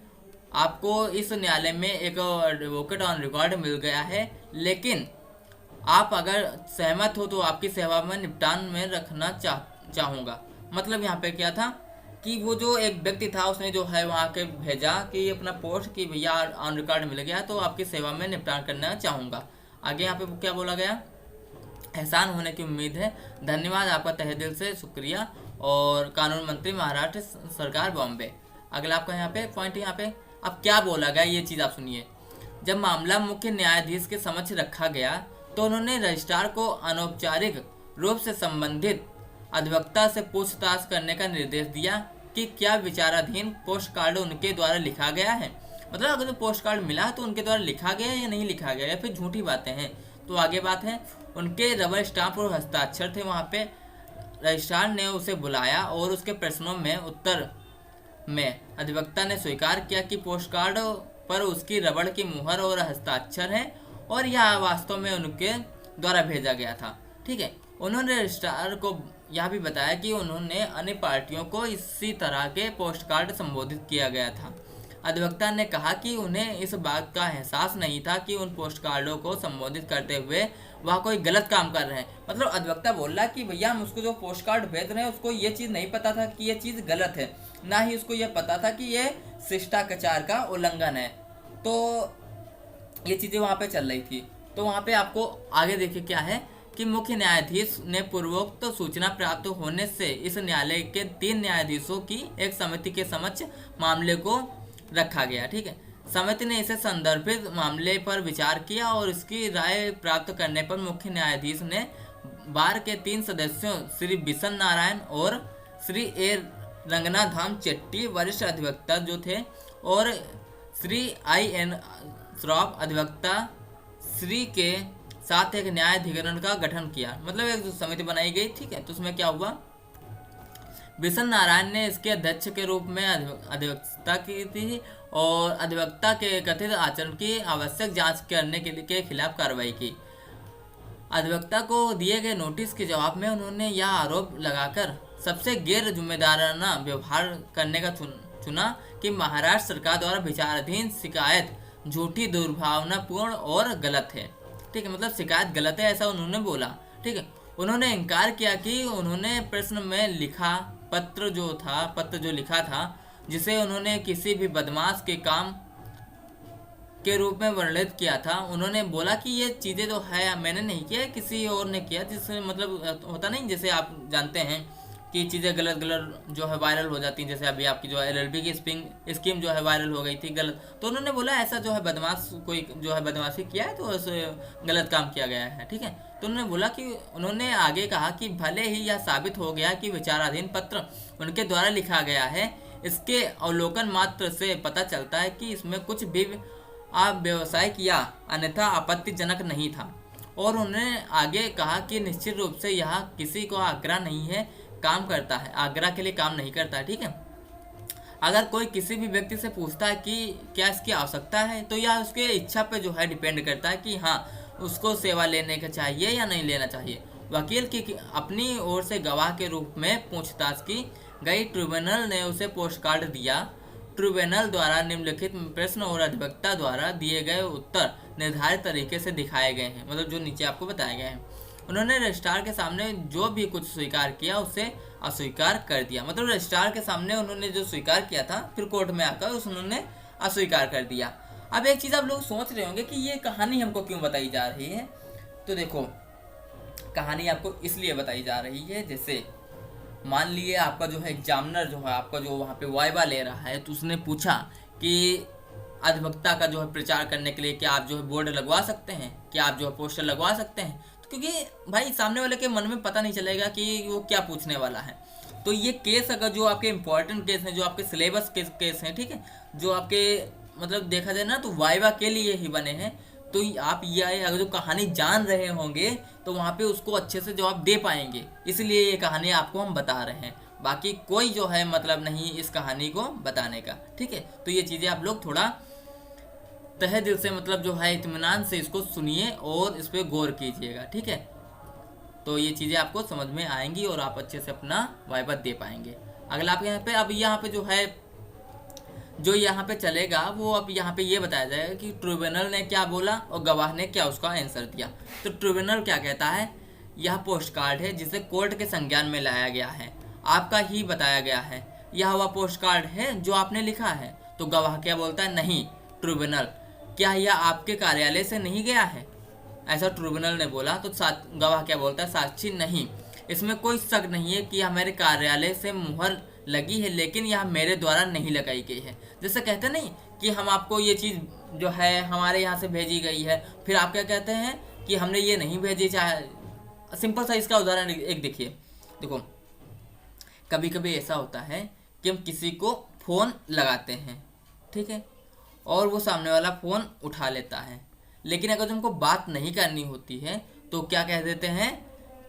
आपको इस न्यायालय में एक एडवोकेट ऑन रिकॉर्ड मिल गया है, लेकिन आप अगर सहमत हो तो आपकी सेवा में निपटान में रखना चाहूँगा। मतलब यहाँ पे क्या था कि वो जो एक व्यक्ति था उसने जो है वहाँ के भेजा कि अपना पोस्ट कि भैया ऑन रिकॉर्ड मिल गया तो आपकी सेवा में निपटान करना चाहूँगा। आगे यहाँ पे क्या बोला गया, एहसान होने की उम्मीद है, धन्यवाद, आपका तहे दिल से शुक्रिया, और कानून मंत्री महाराष्ट्र सरकार बॉम्बे। अगला आपका यहाँ पे पॉइंट, यहाँ पे अब क्या बोला गया ये चीज़ आप सुनिए। जब मामला मुख्य न्यायाधीश के समक्ष रखा गया तो उन्होंने रजिस्ट्रार को अनौपचारिक रूप से संबंधित अधिवक्ता से पूछताछ करने का निर्देश दिया कि क्या विचाराधीन पोस्ट कार्ड उनके द्वारा लिखा गया है। मतलब अगर तो पोस्ट कार्ड मिला तो उनके द्वारा लिखा गया या नहीं लिखा गया या फिर झूठी बातें हैं। तो आगे बात है, उनके रबर स्टाम्प और हस्ताक्षर थे वहाँ पे। रजिस्ट्रार ने उसे बुलाया और उसके प्रश्नों में उत्तर में अधिवक्ता ने स्वीकार किया कि पोस्ट कार्ड पर उसकी रबड़ की मुहर और हस्ताक्षर है और यह वास्तव में उनके द्वारा भेजा गया था। ठीक है, उन्होंने रजिस्ट्रार को यह भी बताया कि उन्होंने अन्य पार्टियों को इसी तरह के पोस्ट कार्ड संबोधित किया गया था। अधिवक्ता ने कहा कि उन्हें इस बात का एहसास नहीं था कि उन पोस्ट कार्डों को संबोधित करते हुए वह कोई गलत काम कर रहे हैं। मतलब अधिवक्ता बोल रहा कि भैया हम उसको जो पोस्ट कार्ड भेज रहे हैं उसको ये चीज़ नहीं पता था कि ये चीज़ गलत है, ना ही उसको ये पता था कि ये शिष्टाचार का उल्लंघन है। तो ये चीज़ें वहाँ पे चल रही थी। तो वहाँ पे आपको आगे देखिए क्या है कि मुख्य न्यायाधीश ने पूर्वोक्त सूचना प्राप्त होने से इस न्यायालय के 3 न्यायाधीशों की एक समिति के समक्ष मामले को रखा गया। ठीक है, समिति ने इसे संदर्भित मामले पर विचार किया और इसकी राय प्राप्त करने पर मुख्य न्यायाधीश ने बार के 3 सदस्यों श्री बिशन नारायण और श्री ए रंगनाथाम चेट्टी वरिष्ठ अधिवक्ता जो थे और श्री IN श्रॉफ अधिवक्ता श्री के साथ एक न्यायाधिकरण का गठन किया। मतलब एक समिति बनाई गई। ठीक है, तो उसमें क्या हुआ, बिशन नारायण ने इसके अध्यक्ष के रूप में अधिवक्ता की थी और अधिवक्ता के कथित आचरण की आवश्यक जांच करने के खिलाफ कार्रवाई की। अधिवक्ता को दिए गए नोटिस के जवाब में उन्होंने यह आरोप लगाकर सबसे गैर जिम्मेदाराना व्यवहार करने का चुना कि महाराष्ट्र सरकार द्वारा विचाराधीन शिकायत झूठी, दुर्भावनापूर्ण और गलत है। ठीक है, मतलब शिकायत गलत है ऐसा उन्होंने बोला। ठीक है, उन्होंने इनकार किया कि उन्होंने प्रश्न में लिखा पत्र जो लिखा था जिसे उन्होंने किसी भी बदमाश के काम के रूप में वर्णित किया था। उन्होंने बोला कि ये चीज़ें जो है मैंने नहीं किया, किसी और ने किया, जिससे मतलब होता नहीं, जैसे आप जानते हैं कि चीज़ें गलत जो है वायरल हो जाती हैं। जैसे अभी आपकी जो है LLB की स्कीम जो है वायरल हो गई थी गलत, तो उन्होंने बोला ऐसा जो है बदमाश कोई जो है बदमाशी किया है तो ऐसे गलत काम किया गया है। ठीक है, तो उन्होंने बोला कि उन्होंने आगे कहा कि भले ही यह साबित हो गया कि विचाराधीन पत्र उनके द्वारा लिखा गया है, इसके अवलोकन मात्र से पता चलता है कि इसमें कुछ भी अव्यावसायिक या अन्यथा आपत्तिजनक नहीं था। और उन्होंने आगे कहा कि निश्चित रूप से यह किसी को आग्रह नहीं है काम करता है, आग्रह के लिए काम नहीं करता है। ठीक है, अगर कोई किसी भी व्यक्ति से पूछता है कि क्या इसकी आवश्यकता है तो यह उसके इच्छा पे जो है डिपेंड करता है कि हाँ उसको सेवा लेने का चाहिए या नहीं लेना चाहिए। वकील की अपनी ओर से गवाह के रूप में पूछताछ की गई। ट्रिब्यूनल ने उसे पोस्ट कार्ड दिया। ट्रिब्यूनल द्वारा निम्नलिखित प्रश्न और अधिवक्ता द्वारा दिए गए उत्तर निर्धारित तरीके से दिखाए गए हैं, मतलब जो नीचे आपको बताए गए हैं। उन्होंने रजिस्ट्रार के सामने जो भी कुछ स्वीकार किया उसे अस्वीकार कर दिया। मतलब रजिस्ट्रार के सामने उन्होंने जो स्वीकार किया था फिर कोर्ट में आकर उन्होंने अस्वीकार कर दिया। अब एक चीज़ आप लोग सोच रहे होंगे कि ये कहानी हमको क्यों बताई जा रही है। तो देखो, कहानी आपको इसलिए बताई जा रही है, जैसे मान लिए आपका जो है एग्जामिनर जो है आपका जो वहाँ पे वाइवा ले रहा है तो उसने पूछा कि अधिवक्ता का जो है प्रचार करने के लिए क्या आप जो है बोर्ड लगवा सकते हैं, क्या आप जो है पोस्टर लगवा सकते हैं। तो क्योंकि भाई सामने वाले के मन में पता नहीं चलेगा कि वो क्या पूछने वाला है। तो ये केस अगर जो आपके इंपॉर्टेंट केस हैं, जो आपके सिलेबस केस हैं, ठीक है, जो आपके मतलब देखा जाए ना तो वाइवा के लिए ही बने हैं, तो आप ये अगर जो कहानी जान रहे होंगे तो वहाँ पे उसको अच्छे से जवाब दे पाएंगे, इसलिए ये कहानी आपको हम बता रहे हैं। बाकी कोई जो है मतलब नहीं इस कहानी को बताने का, ठीक है। तो ये चीज़ें आप लोग थोड़ा तहे दिल से मतलब जो है इत्मीनान से इसको सुनिए और इस पर गौर कीजिएगा, ठीक है। तो ये चीज़ें आपको समझ में आएंगी और आप अच्छे से अपना वाइवा दे पाएंगे। अगला आप यहाँ पे अब यहाँ पे जो यहाँ पे चलेगा वो अब यहाँ पे ये बताया जाएगा कि ट्रिब्यूनल ने क्या बोला और गवाह ने क्या उसका आंसर दिया। तो ट्रिब्यूनल क्या कहता है, यह पोस्ट कार्ड है जिसे कोर्ट के संज्ञान में लाया गया है, आपका ही बताया गया है, यह वह पोस्ट कार्ड है जो आपने लिखा है। तो गवाह क्या बोलता है, नहीं ट्रिब्यूनल, क्या यह आपके कार्यालय से नहीं गया है, ऐसा ट्रिब्यूनल ने बोला। तो गवाह क्या बोलता है, साक्षी नहीं, इसमें कोई शक नहीं है कि यह मेरे कार्यालय से मुहर लगी है, लेकिन यह मेरे द्वारा नहीं लगाई गई है। जैसे कहते नहीं कि हम आपको ये चीज़ जो है हमारे यहाँ से भेजी गई है, फिर आप क्या कहते हैं कि हमने ये नहीं भेजी। चाहे सिंपल सा इसका उदाहरण एक देखिए, देखो कभी कभी ऐसा होता है कि हम किसी को फ़ोन लगाते हैं, ठीक है, और वो सामने वाला फ़ोन उठा लेता है, लेकिन अगर तुमको बात नहीं करनी होती है तो क्या कह देते हैं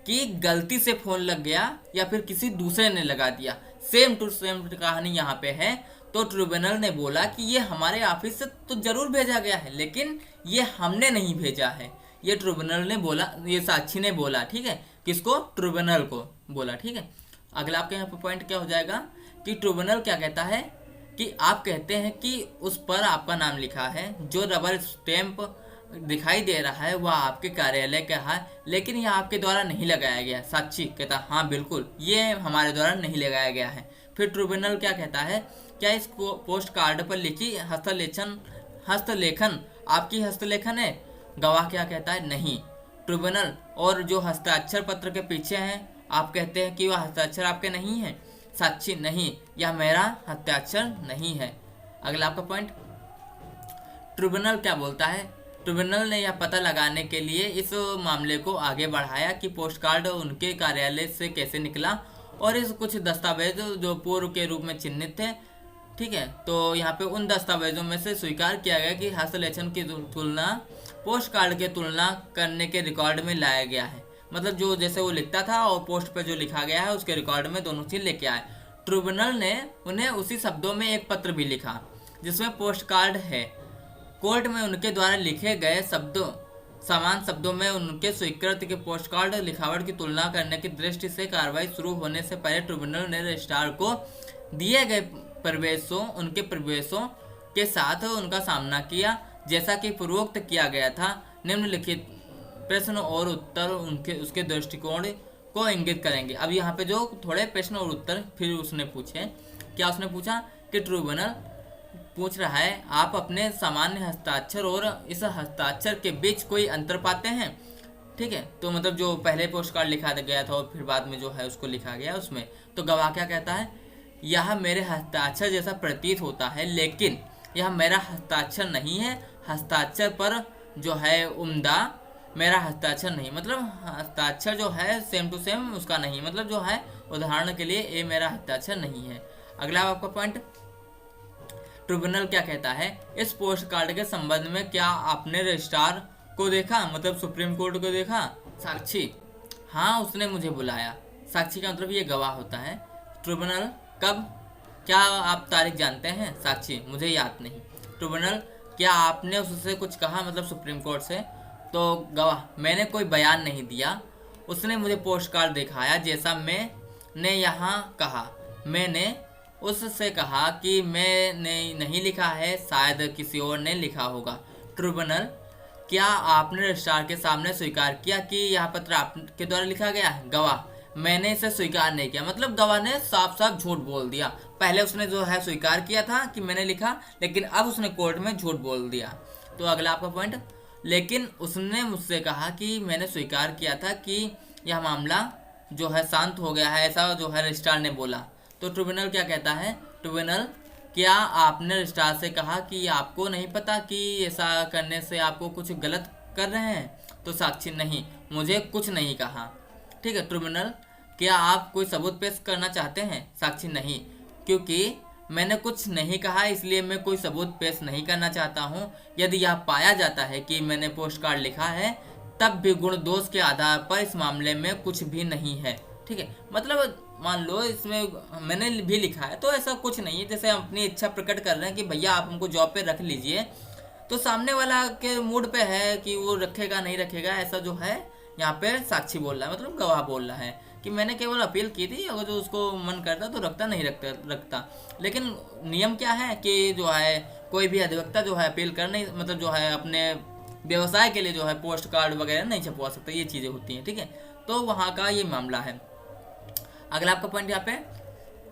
कि गलती से फ़ोन लग गया या फिर किसी दूसरे ने लगा दिया। सेम टू सेम कहानी यहाँ पे है। तो ट्रिब्यूनल ने बोला कि ये हमारे ऑफिस से तो ज़रूर भेजा गया है, लेकिन ये हमने नहीं भेजा है। ये ट्रिब्यूनल ने बोला, ये साक्षी ने बोला, ठीक है, किसको, ट्रिब्यूनल को बोला, ठीक है। अगला आपके यहाँ पे पॉइंट क्या हो जाएगा कि ट्रिब्यूनल क्या कहता है कि आप कहते हैं कि उस पर आपका नाम लिखा है, जो रबर स्टैंप दिखाई दे रहा है वह आपके कार्यालय का है, लेकिन यह आपके द्वारा नहीं लगाया गया। साक्षी कहता हाँ बिल्कुल ये हमारे द्वारा नहीं लगाया गया है। फिर ट्रिब्यूनल क्या कहता है, क्या इस पोस्ट कार्ड पर लिखी हस्तलेखन आपकी हस्तलेखन है। गवाह क्या कहता है, नहीं ट्रिब्यूनल, और जो हस्ताक्षर पत्र के पीछे हैं आप कहते हैं कि वह हस्ताक्षर आपके नहीं है। साक्षी नहीं, यह मेरा हस्ताक्षर नहीं है। अगला आपका पॉइंट, ट्रिब्यूनल क्या बोलता है, ट्रिब्यूनल ने यह पता लगाने के लिए इस मामले को आगे बढ़ाया कि पोस्ट कार्ड उनके कार्यालय से कैसे निकला और इस कुछ दस्तावेज जो पूर्व के रूप में चिन्हित थे, ठीक है। तो यहाँ पे उन दस्तावेजों में से स्वीकार किया गया कि हस्तलेखन की तुलना पोस्ट कार्ड के तुलना करने के रिकॉर्ड में लाया गया है। मतलब जो जैसे वो लिखता था और पोस्ट पे जो लिखा गया है उसके रिकॉर्ड में दोनों चीज़ लेके आए। ट्रिब्यूनल ने उन्हें उसी शब्दों में एक पत्र भी लिखा जिसमें पोस्ट कार्ड है। कोर्ट में उनके द्वारा लिखे गए समान शब्दों में उनके स्वीकृत के पोस्ट कार्ड लिखावट की तुलना करने की दृष्टि से कार्रवाई शुरू होने से पहले ट्रिब्यूनल ने रजिस्ट्रार को दिए गए उनके प्रवेशों के साथ उनका सामना किया, जैसा कि पूर्वोक्त किया गया था। निम्नलिखित प्रश्न और उत्तर उसके दृष्टिकोण को इंगित करेंगे। अब यहाँ पे जो थोड़े प्रश्न और उत्तर फिर उसने पूछे, क्या उसने पूछा कि ट्रिब्यूनल पूछ रहा है आप अपने सामान्य हस्ताक्षर और इस हस्ताक्षर के बीच कोई अंतर पाते हैं, ठीक है। तो मतलब जो पहले पोस्ट कार्ड लिखा गया था और फिर बाद में जो है उसको लिखा गया उसमें। तो गवाह क्या कहता है, यह मेरे हस्ताक्षर जैसा प्रतीत होता है, लेकिन यह मेरा हस्ताक्षर नहीं है। हस्ताक्षर पर जो है उम्दा मेरा हस्ताक्षर नहीं, मतलब हस्ताक्षर जो है सेम टू सेम उसका नहीं, मतलब जो है उदाहरण के लिए ये मेरा हस्ताक्षर नहीं है। अगला आपका पॉइंट, ट्रिब्यूनल क्या कहता है, इस पोस्ट कार्ड के संबंध में क्या आपने रजिस्ट्रार को देखा, मतलब सुप्रीम कोर्ट को देखा। साक्षी हाँ उसने मुझे बुलाया। साक्षी का मतलब ये गवाह होता है। ट्रिब्यूनल कब, क्या आप तारीख जानते हैं। साक्षी मुझे याद नहीं। ट्रिब्यूनल क्या आपने उससे कुछ कहा, मतलब सुप्रीम कोर्ट से। तो गवाह मैंने कोई बयान नहीं दिया, उसने मुझे पोस्ट कार्ड दिखाया जैसा मैंने यहाँ कहा। मैंने उससे कहा कि मैंने नहीं लिखा है, शायद किसी और ने लिखा होगा। ट्रिब्यूनल क्या आपने रजिस्ट्रार के सामने स्वीकार किया कि यह पत्र आपके द्वारा लिखा गया है। गवाह मैंने इसे स्वीकार नहीं किया, मतलब गवाह ने साफ साफ झूठ बोल दिया। पहले उसने जो है स्वीकार किया था कि मैंने लिखा, लेकिन अब उसने कोर्ट में झूठ बोल दिया। तो अगला आपका पॉइंट, लेकिन उसने मुझसे कहा कि मैंने स्वीकार किया था कि यह मामला जो है शांत हो गया है, ऐसा जो है रजिस्ट्रार ने बोला। तो ट्रिब्यूनल क्या कहता है, ट्रिब्यूनल क्या आपने रजिस्ट्रार से कहा कि आपको नहीं पता कि ऐसा करने से आपको कुछ गलत कर रहे हैं। तो साक्षी नहीं, मुझे कुछ नहीं कहा, ठीक है। ट्रिब्यूनल क्या आप कोई सबूत पेश करना चाहते हैं। साक्षी नहीं, क्योंकि मैंने कुछ नहीं कहा, इसलिए मैं कोई सबूत पेश नहीं करना चाहता हूँ। यदि यह पाया जाता है कि मैंने पोस्ट कार्ड लिखा है, तब भी गुण दोष के आधार पर इस मामले में कुछ भी नहीं है। ठीक है, मतलब मान लो इसमें मैंने भी लिखा है तो ऐसा कुछ नहीं है। जैसे हम अपनी इच्छा प्रकट कर रहे हैं कि भैया आप हमको जॉब पे रख लीजिए, तो सामने वाला के मूड पे है कि वो रखेगा नहीं रखेगा। ऐसा जो है यहाँ पे साक्षी बोल रहा है, मतलब गवाह बोल रहा है कि मैंने केवल अपील की थी, अगर जो उसको मन करता तो रखता, नहीं रखता। लेकिन नियम क्या है कि जो है कोई भी अधिवक्ता जो है अपील कर नहीं, मतलब जो है अपने व्यवसाय के लिए जो है पोस्ट कार्ड वगैरह नहीं छपवा सकता, ये चीज़ें होती हैं। ठीक है, तो वहाँ का ये मामला है। अगला आपका पॉइंट यहाँ पे,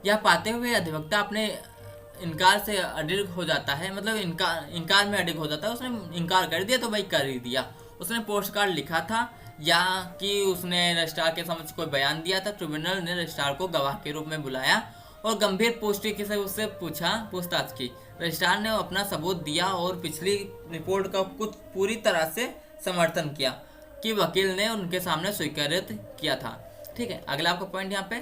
यह पाते हुए अधिवक्ता अपने इनकार से अडिग हो जाता है, मतलब इनकार में अडिग हो जाता है। उसने इनकार कर दिया तो भाई कर ही दिया। उसने पोस्ट कार्ड लिखा था या कि उसने रजिस्ट्रार के समक्ष कोई बयान दिया था। ट्रिब्यूनल ने रजिस्ट्रार को गवाह के रूप में बुलाया और गंभीर पुष्टि से उससे पूछताछ की। रजिस्ट्रार ने अपना सबूत दिया और पिछली रिपोर्ट का कुछ पूरी तरह से समर्थन किया कि वकील ने उनके सामने स्वीकृत किया था। ठीक है, अगला आपका पॉइंट यहाँ पे,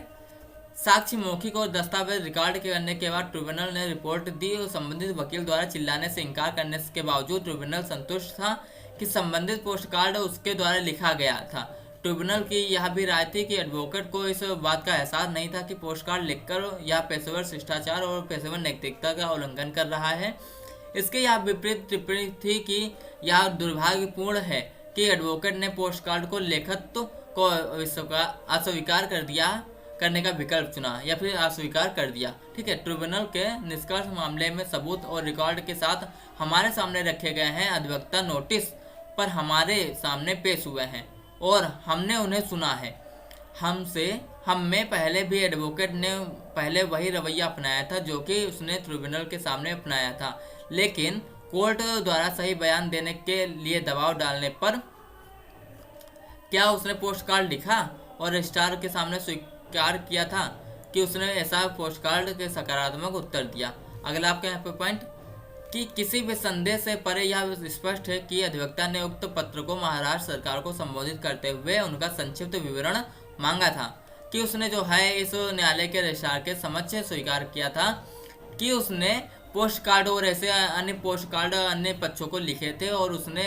साक्ष्य मौखिक और दस्तावेज रिकॉर्ड करने के बाद ट्रिब्यूनल ने रिपोर्ट दी और संबंधित वकील द्वारा चिल्लाने से इनकार करने के बावजूद ट्रिब्यूनल संतुष्ट था कि संबंधित पोस्ट कार्ड उसके द्वारा लिखा गया था। ट्रिब्यूनल की यह भी राय थी कि एडवोकेट को इस बात का एहसास नहीं था कि पोस्ट कार्ड लिखकर यह पेशेवर शिष्टाचार और पेशेवर नैतिकता का उल्लंघन कर रहा है। इसके यह विपरीत टिप्पणी थी कि यह दुर्भाग्यपूर्ण है कि एडवोकेट ने पोस्ट कार्ड को लिखित को अस्वीकार करने का विकल्प चुना या फिर अस्वीकार कर दिया। ठीक है, ट्रिब्यूनल के निष्कर्ष मामले में सबूत और रिकॉर्ड के साथ हमारे सामने रखे गए हैं। अधिवक्ता नोटिस पर हमारे सामने पेश हुए हैं और हमने उन्हें सुना है। हम में पहले भी एडवोकेट ने पहले वही रवैया अपनाया था जो कि उसने ट्रिब्यूनल के सामने अपनाया था, लेकिन कोर्ट द्वारा सही बयान देने के लिए दबाव डालने पर क्या उसने पोस्ट कार्ड लिखा और रजिस्ट्रार के सामने स्वीकार किया था कि उसने ऐसा पोस्ट कार्ड के सकारात्मक उत्तर दिया। अगला आपके यहाँ पे पॉइंट कि किसी भी संदेह से परे यह स्पष्ट है कि अधिवक्ता ने उक्त पत्र को महाराष्ट्र सरकार को संबोधित करते हुए उनका संक्षिप्त विवरण मांगा था कि उसने जो है इस न्यायालय के रजिस्ट्रार के समक्ष स्वीकार किया था कि उसने पोस्ट कार्ड और ऐसे अन्य पोस्ट कार्ड अन्य पक्षों को लिखे थे और उसने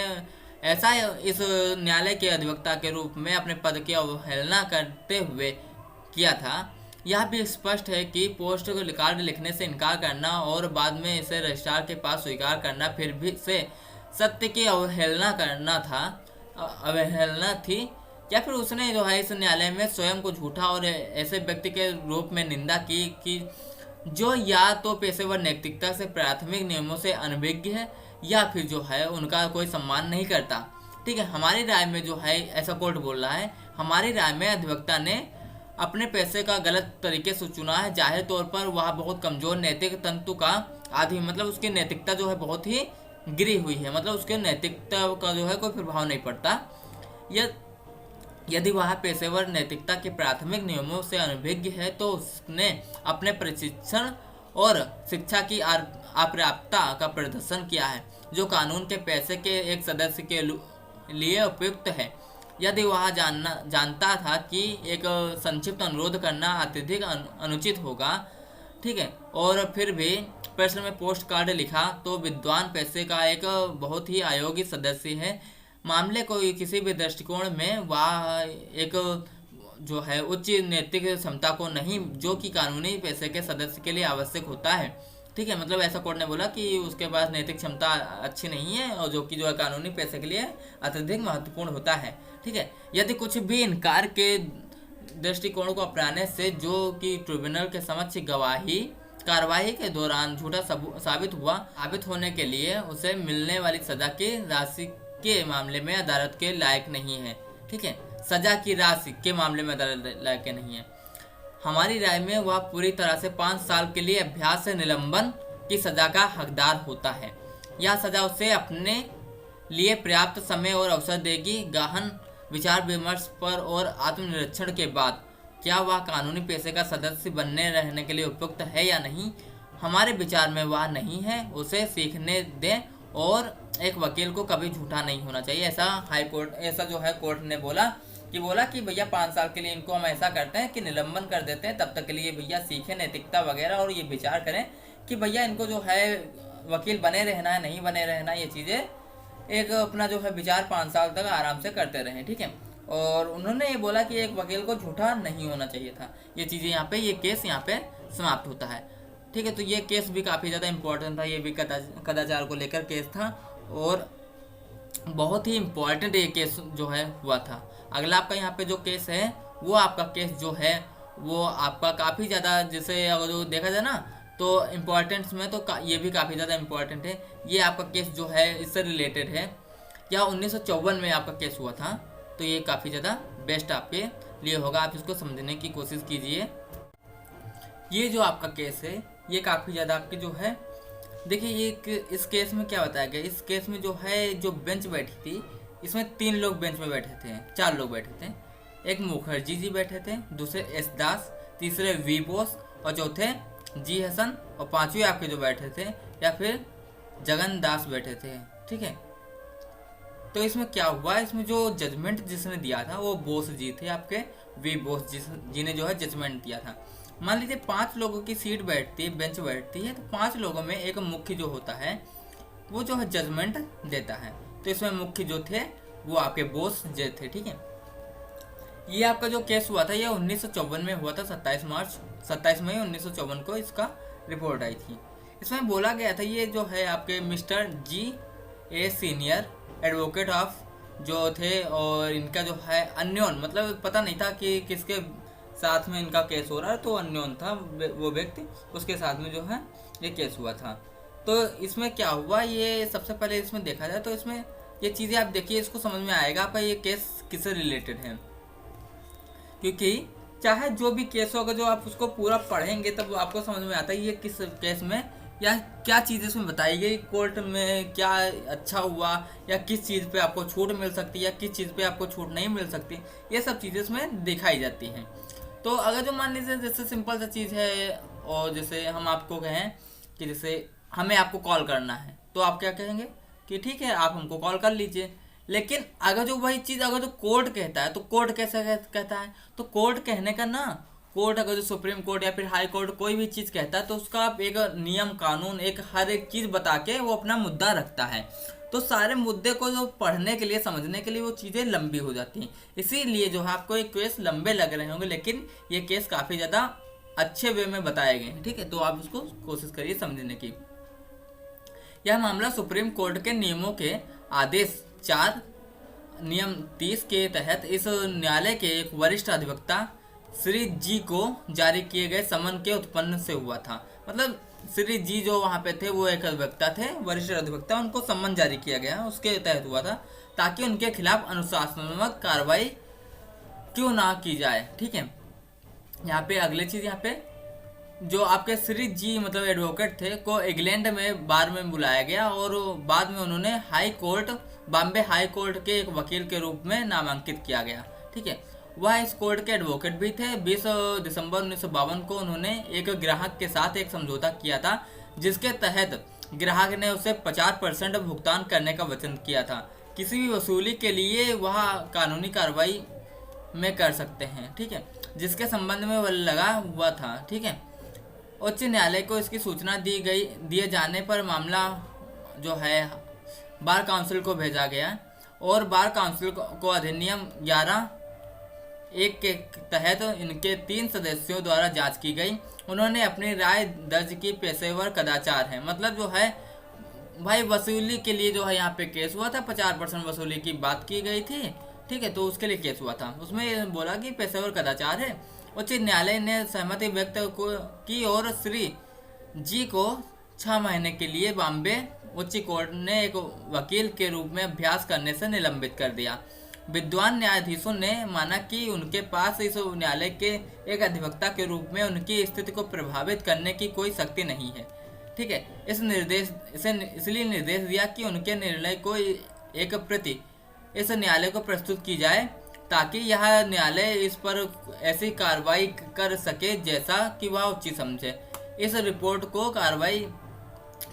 ऐसा इस न्यायालय के अधिवक्ता के रूप में अपने पद की अवहेलना करते हुए किया था। यह भी स्पष्ट है कि पोस्ट कार्ड लिखने से इनकार करना और बाद में इसे रजिस्ट्रार के पास स्वीकार करना फिर भी से सत्य की अवहेलना थी, या फिर उसने जो है इस न्यायालय में स्वयं को झूठा और ऐसे व्यक्ति के रूप में निंदा की कि जो या तो पेशेवर नैतिकता से प्राथमिक नियमों से अनभिज्ञ है या फिर जो है उनका कोई सम्मान नहीं करता। ठीक है, हमारी राय में जो है ऐसा कोर्ट बोल रहा है, हमारी राय में अधिवक्ता ने अपने पैसे का गलत तरीके से चुना है। जाहिर तौर पर वह बहुत कमजोर नैतिक तंतु का आदि, मतलब उसकी नैतिकता जो है बहुत ही गिरी हुई है, मतलब उसके नैतिकता का जो है कोई प्रभाव नहीं पड़ता। यदि वह पेशेवर नैतिकता के प्राथमिक नियमों से अनभिज्ञ है तो उसने अपने प्रशिक्षण और शिक्षा की अपर्याप्तता का प्रदर्शन किया है जो कानून के पैसे के एक सदस्य के लिए उपयुक्त है। यदि वह जानता था कि एक संक्षिप्त अनुरोध करना अत्यधिक अनुचित होगा, ठीक है, और फिर भी प्रश्न में पोस्ट कार्ड लिखा, तो विद्वान पैसे का एक बहुत ही अयोग्य सदस्य है। मामले को किसी भी दृष्टिकोण में वह एक जो है उच्च नैतिक क्षमता को नहीं, जो कि कानूनी पैसे के सदस्य के लिए आवश्यक होता है। ठीक है, मतलब ऐसा कोर्ट ने बोला कि उसके पास नैतिक क्षमता अच्छी नहीं है और जो कि जो है कानूनी पैसे के लिए अत्यधिक महत्वपूर्ण होता है। ठीक है, यदि कुछ भी इनकार के दृष्टिकोण को अपनाने से जो कि ट्रिब्यूनल के समक्ष कार्रवाई के दौरान झूठा साबित होने के लिए उसे मिलने वाली सजा की राशि के मामले में अदालत के लायक नहीं है। ठीक है, सजा की राशि के मामले में अदालत लायक नहीं है। हमारी राय में वह पूरी तरह से 5 साल के लिए अभ्यास से निलंबन की सजा का हकदार होता है। यह सजा उसे अपने लिए पर्याप्त समय और अवसर देगी। गहन विचार विमर्श पर और आत्मनिरीक्षण के बाद क्या वह कानूनी पेशे का सदस्य बनने रहने के लिए उपयुक्त है या नहीं, हमारे विचार में वह नहीं है। उसे सीखने दें और एक वकील को कभी झूठा नहीं होना चाहिए, ऐसा हाई कोर्ट, ऐसा जो है कोर्ट ने बोला कि बोला कि भैया 5 साल के लिए इनको हम ऐसा करते हैं कि निलंबन कर देते हैं, तब तक के लिए भैया सीखें नैतिकता वगैरह और ये विचार करें कि भैया इनको जो है वकील बने रहना है नहीं बने रहना, ये चीज़ें एक अपना जो है विचार 5 साल तक आराम से करते रहें, ठीक है। और उन्होंने ये बोला कि एक वकील को झूठा नहीं होना चाहिए था। ये चीज़ें यहाँ पे, ये केस यहाँ पे समाप्त होता है, ठीक है। तो ये केस भी काफ़ी ज़्यादा इम्पोर्टेंट था, ये भी कदाचार को लेकर केस था और बहुत ही इम्पोर्टेंट ये केस जो है हुआ था। अगला आपका यहाँ पे जो केस है वो आपका केस जो है वो आपका काफ़ी ज़्यादा, जैसे अगर जो देखा जाए ना तो इम्पोर्टेंस में तो ये भी काफ़ी ज़्यादा इम्पोर्टेंट है। ये आपका केस जो है इससे रिलेटेड है, या 1954 में आपका केस हुआ था, तो ये काफ़ी ज़्यादा बेस्ट आपके लिए होगा, आप इसको समझने की कोशिश कीजिए। ये जो आपका केस है ये काफ़ी ज़्यादा आपकी जो है, देखिए ये इस केस में क्या बताया गया, इस केस में जो है जो बेंच बैठी थी इसमें 3 लोग बेंच में बैठे थे, 4 लोग बैठे थे। एक मुखर्जी जी बैठे थे, दूसरे एस दास, तीसरे वी बोस और चौथे जी हसन, और 5वें आपके जो बैठे थे या फिर जगन दास बैठे थे, ठीक है। तो इसमें क्या हुआ, इसमें जो जजमेंट जिसने दिया था वो बोस जी थे, आपके वी बोस जी ने जो है जजमेंट दिया था। मान लीजिए 5 लोगों की सीट बैठती है, बेंच बैठती है, तो 5 लोगों में एक मुख्य जो होता है वो जो है जजमेंट देता है। तो इसमें मुख्य जो थे वो आपके बोस जी थे, ठीक है। ये आपका जो केस हुआ था ये 1954 में हुआ था, 27 मई 1954 को इसका रिपोर्ट आई थी। इसमें बोला गया था ये जो है आपके mister G A senior advocate of जो थे, और इनका जो है अननोन, मतलब पता नहीं था कि किसके साथ में इनका केस हो रहा है, तो अननोन था वो व्यक्ति, उसके साथ में जो है ये केस हुआ था। तो इसमें क्या हुआ, ये सबसे पहले इसमें देखा जाए तो इसमें ये चीज़ें आप देखिए, इसको समझ में आएगा आपका ये केस किससे रिलेटेड है, क्योंकि चाहे जो भी केस हो, अगर जो आप उसको पूरा पढ़ेंगे तब आपको समझ में आता है ये किस केस में या क्या चीज़ इसमें बताई गई, कोर्ट में क्या अच्छा हुआ, या किस चीज़ पे आपको छूट मिल सकती है या किस चीज़ पे आपको छूट नहीं मिल सकती, ये सब चीज़ें इसमें दिखाई जाती हैं। तो अगर जो मान लीजिए जैसे सिंपल सा चीज़ है, और जैसे हम आपको कहें कि जैसे हमें आपको कॉल करना है, तो आप क्या कहेंगे कि ठीक है आप हमको कॉल कर लीजिए। लेकिन अगर जो वही चीज़ अगर जो कोर्ट कहता है, तो कोर्ट कैसे कहता है, तो कोर्ट कहने का ना, कोर्ट अगर जो सुप्रीम कोर्ट या फिर हाई कोर्ट कोई भी चीज़ कहता है तो उसका एक नियम कानून, एक हर एक चीज़ बता के वो अपना मुद्दा रखता है। तो सारे मुद्दे को जो पढ़ने के लिए, समझने के लिए वो चीज़ें लंबी हो जाती हैं, इसीलिए जो है आपको ये केस लंबे लग रहे होंगे, लेकिन ये केस काफ़ी ज़्यादा अच्छे वे में बताए गए हैं, ठीक है। तो आप उसको कोशिश करिए समझने की। यह मामला सुप्रीम कोर्ट के नियमों के आदेश 4 नियम 30 के तहत इस न्यायालय के एक वरिष्ठ अधिवक्ता श्री जी को जारी किए गए समन के उत्पन्न से हुआ था। मतलब श्री जी जो वहाँ पे थे वो एक अधिवक्ता थे, वरिष्ठ अधिवक्ता, उनको सम्मन जारी किया गया, उसके तहत हुआ था, ताकि उनके खिलाफ अनुशासनात्मक कार्रवाई क्यों ना की जाए, ठीक है। यहाँ पे अगली चीज़, यहाँ पे जो आपके श्री जी मतलब एडवोकेट थे को इंग्लैंड में बार में बुलाया गया, और बाद में उन्होंने high court, Bombay high court के एक वकील के रूप में नामांकित किया गया, ठीक है। वह इस कोर्ट के एडवोकेट भी थे। 20 दिसंबर 1952 को उन्होंने एक ग्राहक के साथ एक समझौता किया था, जिसके तहत ग्राहक ने उसे 50% भुगतान करने का वचन किया था। किसी भी वसूली के लिए वह कानूनी कार्रवाई में कर सकते हैं, ठीक है, जिसके संबंध में वह लगा हुआ था, ठीक है। उच्च न्यायालय को इसकी सूचना दिए जाने पर मामला जो है बार काउंसिल को भेजा गया, और बार काउंसिल को अधिनियम 11(1) के तहत इनके 3 सदस्यों द्वारा जांच की गई। उन्होंने अपनी राय दर्ज की, पेशेवर कदाचार है, मतलब जो है भाई वसूली के लिए जो है यहाँ पे केस हुआ था, 50% वसूली की बात की गई थी, ठीक है, तो उसके लिए केस हुआ था। उसमें बोला कि पेशेवर कदाचार है। उच्च न्यायालय ने सहमति व्यक्त की और श्री जी को 6 महीने के लिए बॉम्बे उच्च कोर्ट ने एक वकील के रूप में अभ्यास करने से निलंबित कर दिया। विद्वान न्यायाधीशों ने माना कि उनके पास इस न्यायालय के एक अधिवक्ता के रूप में उनकी स्थिति को प्रभावित करने की कोई शक्ति नहीं है, ठीक है। इसलिए निर्देश दिया कि उनके निर्णय को एक प्रति इस न्यायालय को प्रस्तुत की जाए, ताकि यह न्यायालय इस पर ऐसी कार्रवाई कर सके जैसा कि वह उचित समझे। इस रिपोर्ट को कार्रवाई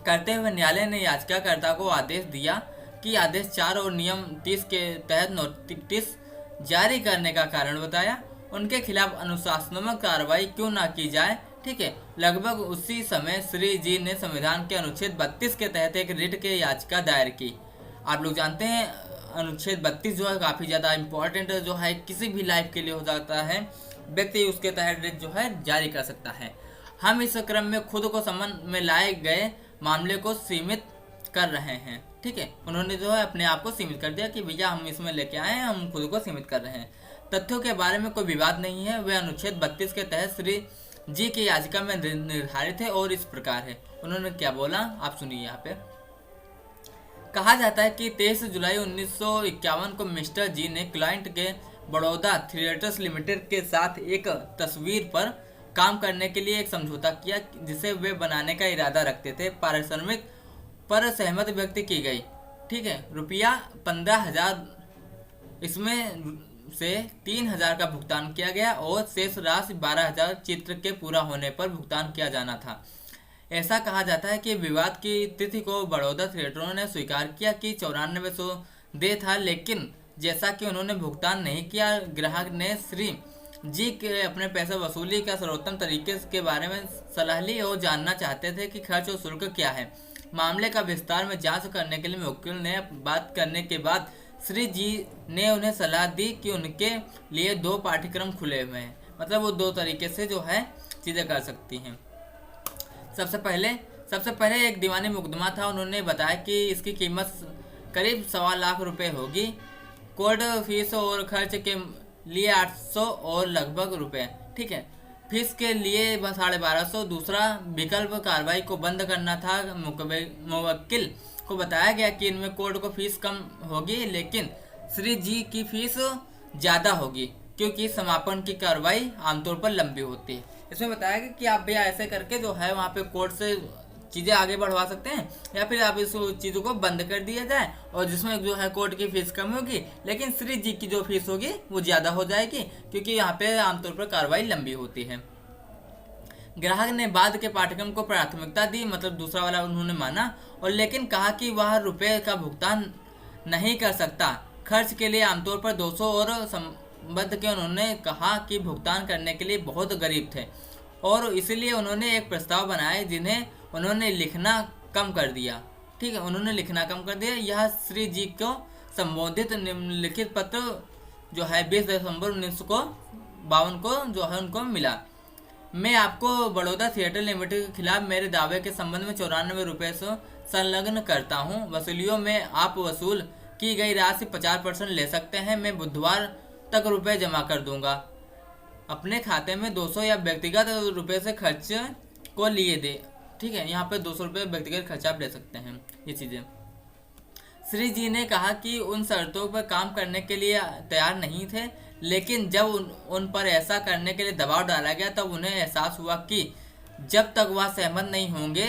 करते हुए न्यायालय ने याचिकाकर्ता को आदेश दिया कि आदेश 4 और नियम 30 के तहत नोटिस जारी करने का कारण बताया। उनके खिलाफ अनुशासनात्मक कार्रवाई क्यों ना की जाए। ठीक है, लगभग उसी समय श्री जी ने संविधान के अनुच्छेद 32 के तहत एक रिट की याचिका दायर की। आप लोग जानते हैं अनुच्छेद 32 जो है काफ़ी ज़्यादा इम्पोर्टेंट जो है, किसी भी लाइफ के लिए हो जाता है, व्यक्ति उसके तहत रिट जो है जारी कर सकता है। हम इस क्रम में खुद को समन में लाए गए मामले को सीमित कर रहे हैं। ठीक है, उन्होंने जो है अपने आप को सीमित कर दिया कि भैया हम इसमें लेके आए हैं, हम खुद को सीमित कर रहे हैं। तथ्यों के बारे में कोई विवाद नहीं है, वे अनुच्छेद 32 के तहत श्री जी की याचिका में निर्धारित है और इस प्रकार है। उन्होंने क्या बोला आप सुनिए। यहाँ पे कहा जाता है कि 23 जुलाई 1951 को मिस्टर जी ने क्लाइंट के बड़ौदा थिएटर्स लिमिटेड के साथ एक तस्वीर पर काम करने के लिए एक समझौता किया जिसे वे बनाने का इरादा रखते थे। पारिश्रमिक पर सहमति व्यक्त की गई। ठीक है, रुपया 15,000, इसमें से 3,000 का भुगतान किया गया और शेष राशि 12,000 चित्र के पूरा होने पर भुगतान किया जाना था। ऐसा कहा जाता है कि विवाद की तिथि को बड़ौदा थिएटरों ने स्वीकार किया कि 9400 दे था, लेकिन जैसा कि उन्होंने भुगतान नहीं किया, ग्राहक ने श्री जी के अपने पैसे वसूली का सर्वोत्तम तरीके के बारे में सलाह ली और जानना चाहते थे कि खर्च और शुल्क क्या है। मामले का विस्तार में जांच करने के लिए वकील ने बात करने के बाद श्री जी ने उन्हें सलाह दी कि उनके लिए 2 पाठ्यक्रम खुले हुए हैं, मतलब वो 2 तरीके से जो है चीज़ें कर सकती हैं। सबसे पहले एक दीवानी मुकदमा था। उन्होंने बताया कि इसकी कीमत करीब 1.25 लाख रुपए होगी। कोर्ट फीस और खर्च के लिए 800 और लगभग रुपए। ठीक है, फीस के लिए 1250। दूसरा विकल्प कार्रवाई को बंद करना था। मुवक्किल को बताया गया कि इनमें कोर्ट को फीस कम होगी, लेकिन श्री जी की फीस ज़्यादा होगी क्योंकि समापन की कार्रवाई आमतौर पर लंबी होती है। इसमें बताया गया कि आप भैया ऐसे करके जो है वहाँ पे कोर्ट से चीज़ें आगे बढ़वा सकते हैं, या फिर आप इस चीज़ों को बंद कर दिया जाए और जिसमें जो है कोर्ट की फीस कम होगी, लेकिन श्री जी की जो फीस होगी वो ज़्यादा हो जाएगी क्योंकि यहाँ पे आमतौर पर कार्रवाई लंबी होती है। ग्राहक ने बाद के पाठ्यक्रम को प्राथमिकता दी, मतलब दूसरा वाला उन्होंने माना, और लेकिन कहा कि वह रुपए का भुगतान नहीं कर सकता। खर्च के लिए आमतौर पर 200 और संबद्ध के उन्होंने कहा कि भुगतान करने के लिए बहुत गरीब थे और इसलिए उन्होंने एक प्रस्ताव बनाया जिन्हें उन्होंने लिखना कम कर दिया। ठीक है, उन्होंने लिखना कम कर दिया। यह श्री जी को संबोधित निम्नलिखित पत्र जो है 20 दिसंबर 1952 को जो है उनको मिला। मैं आपको बड़ौदा थिएटर लिमिटेड के खिलाफ मेरे दावे के संबंध में 94 रुपये से संलग्न करता हूं। वसूलियों में आप वसूल की गई राशि 50% ले सकते हैं। मैं बुधवार तक रुपए जमा कर दूंगा अपने खाते में 200 या व्यक्तिगत रुपए से खर्च को लिए दे। ठीक है, यहाँ पे 200 रुपये व्यक्तिगत खर्चा आप ले सकते हैं। ये चीज़ें श्री जी ने कहा कि उन शर्तों पर काम करने के लिए तैयार नहीं थे, लेकिन जब उन पर ऐसा करने के लिए दबाव डाला गया तब उन्हें एहसास हुआ कि जब तक वह सहमत नहीं होंगे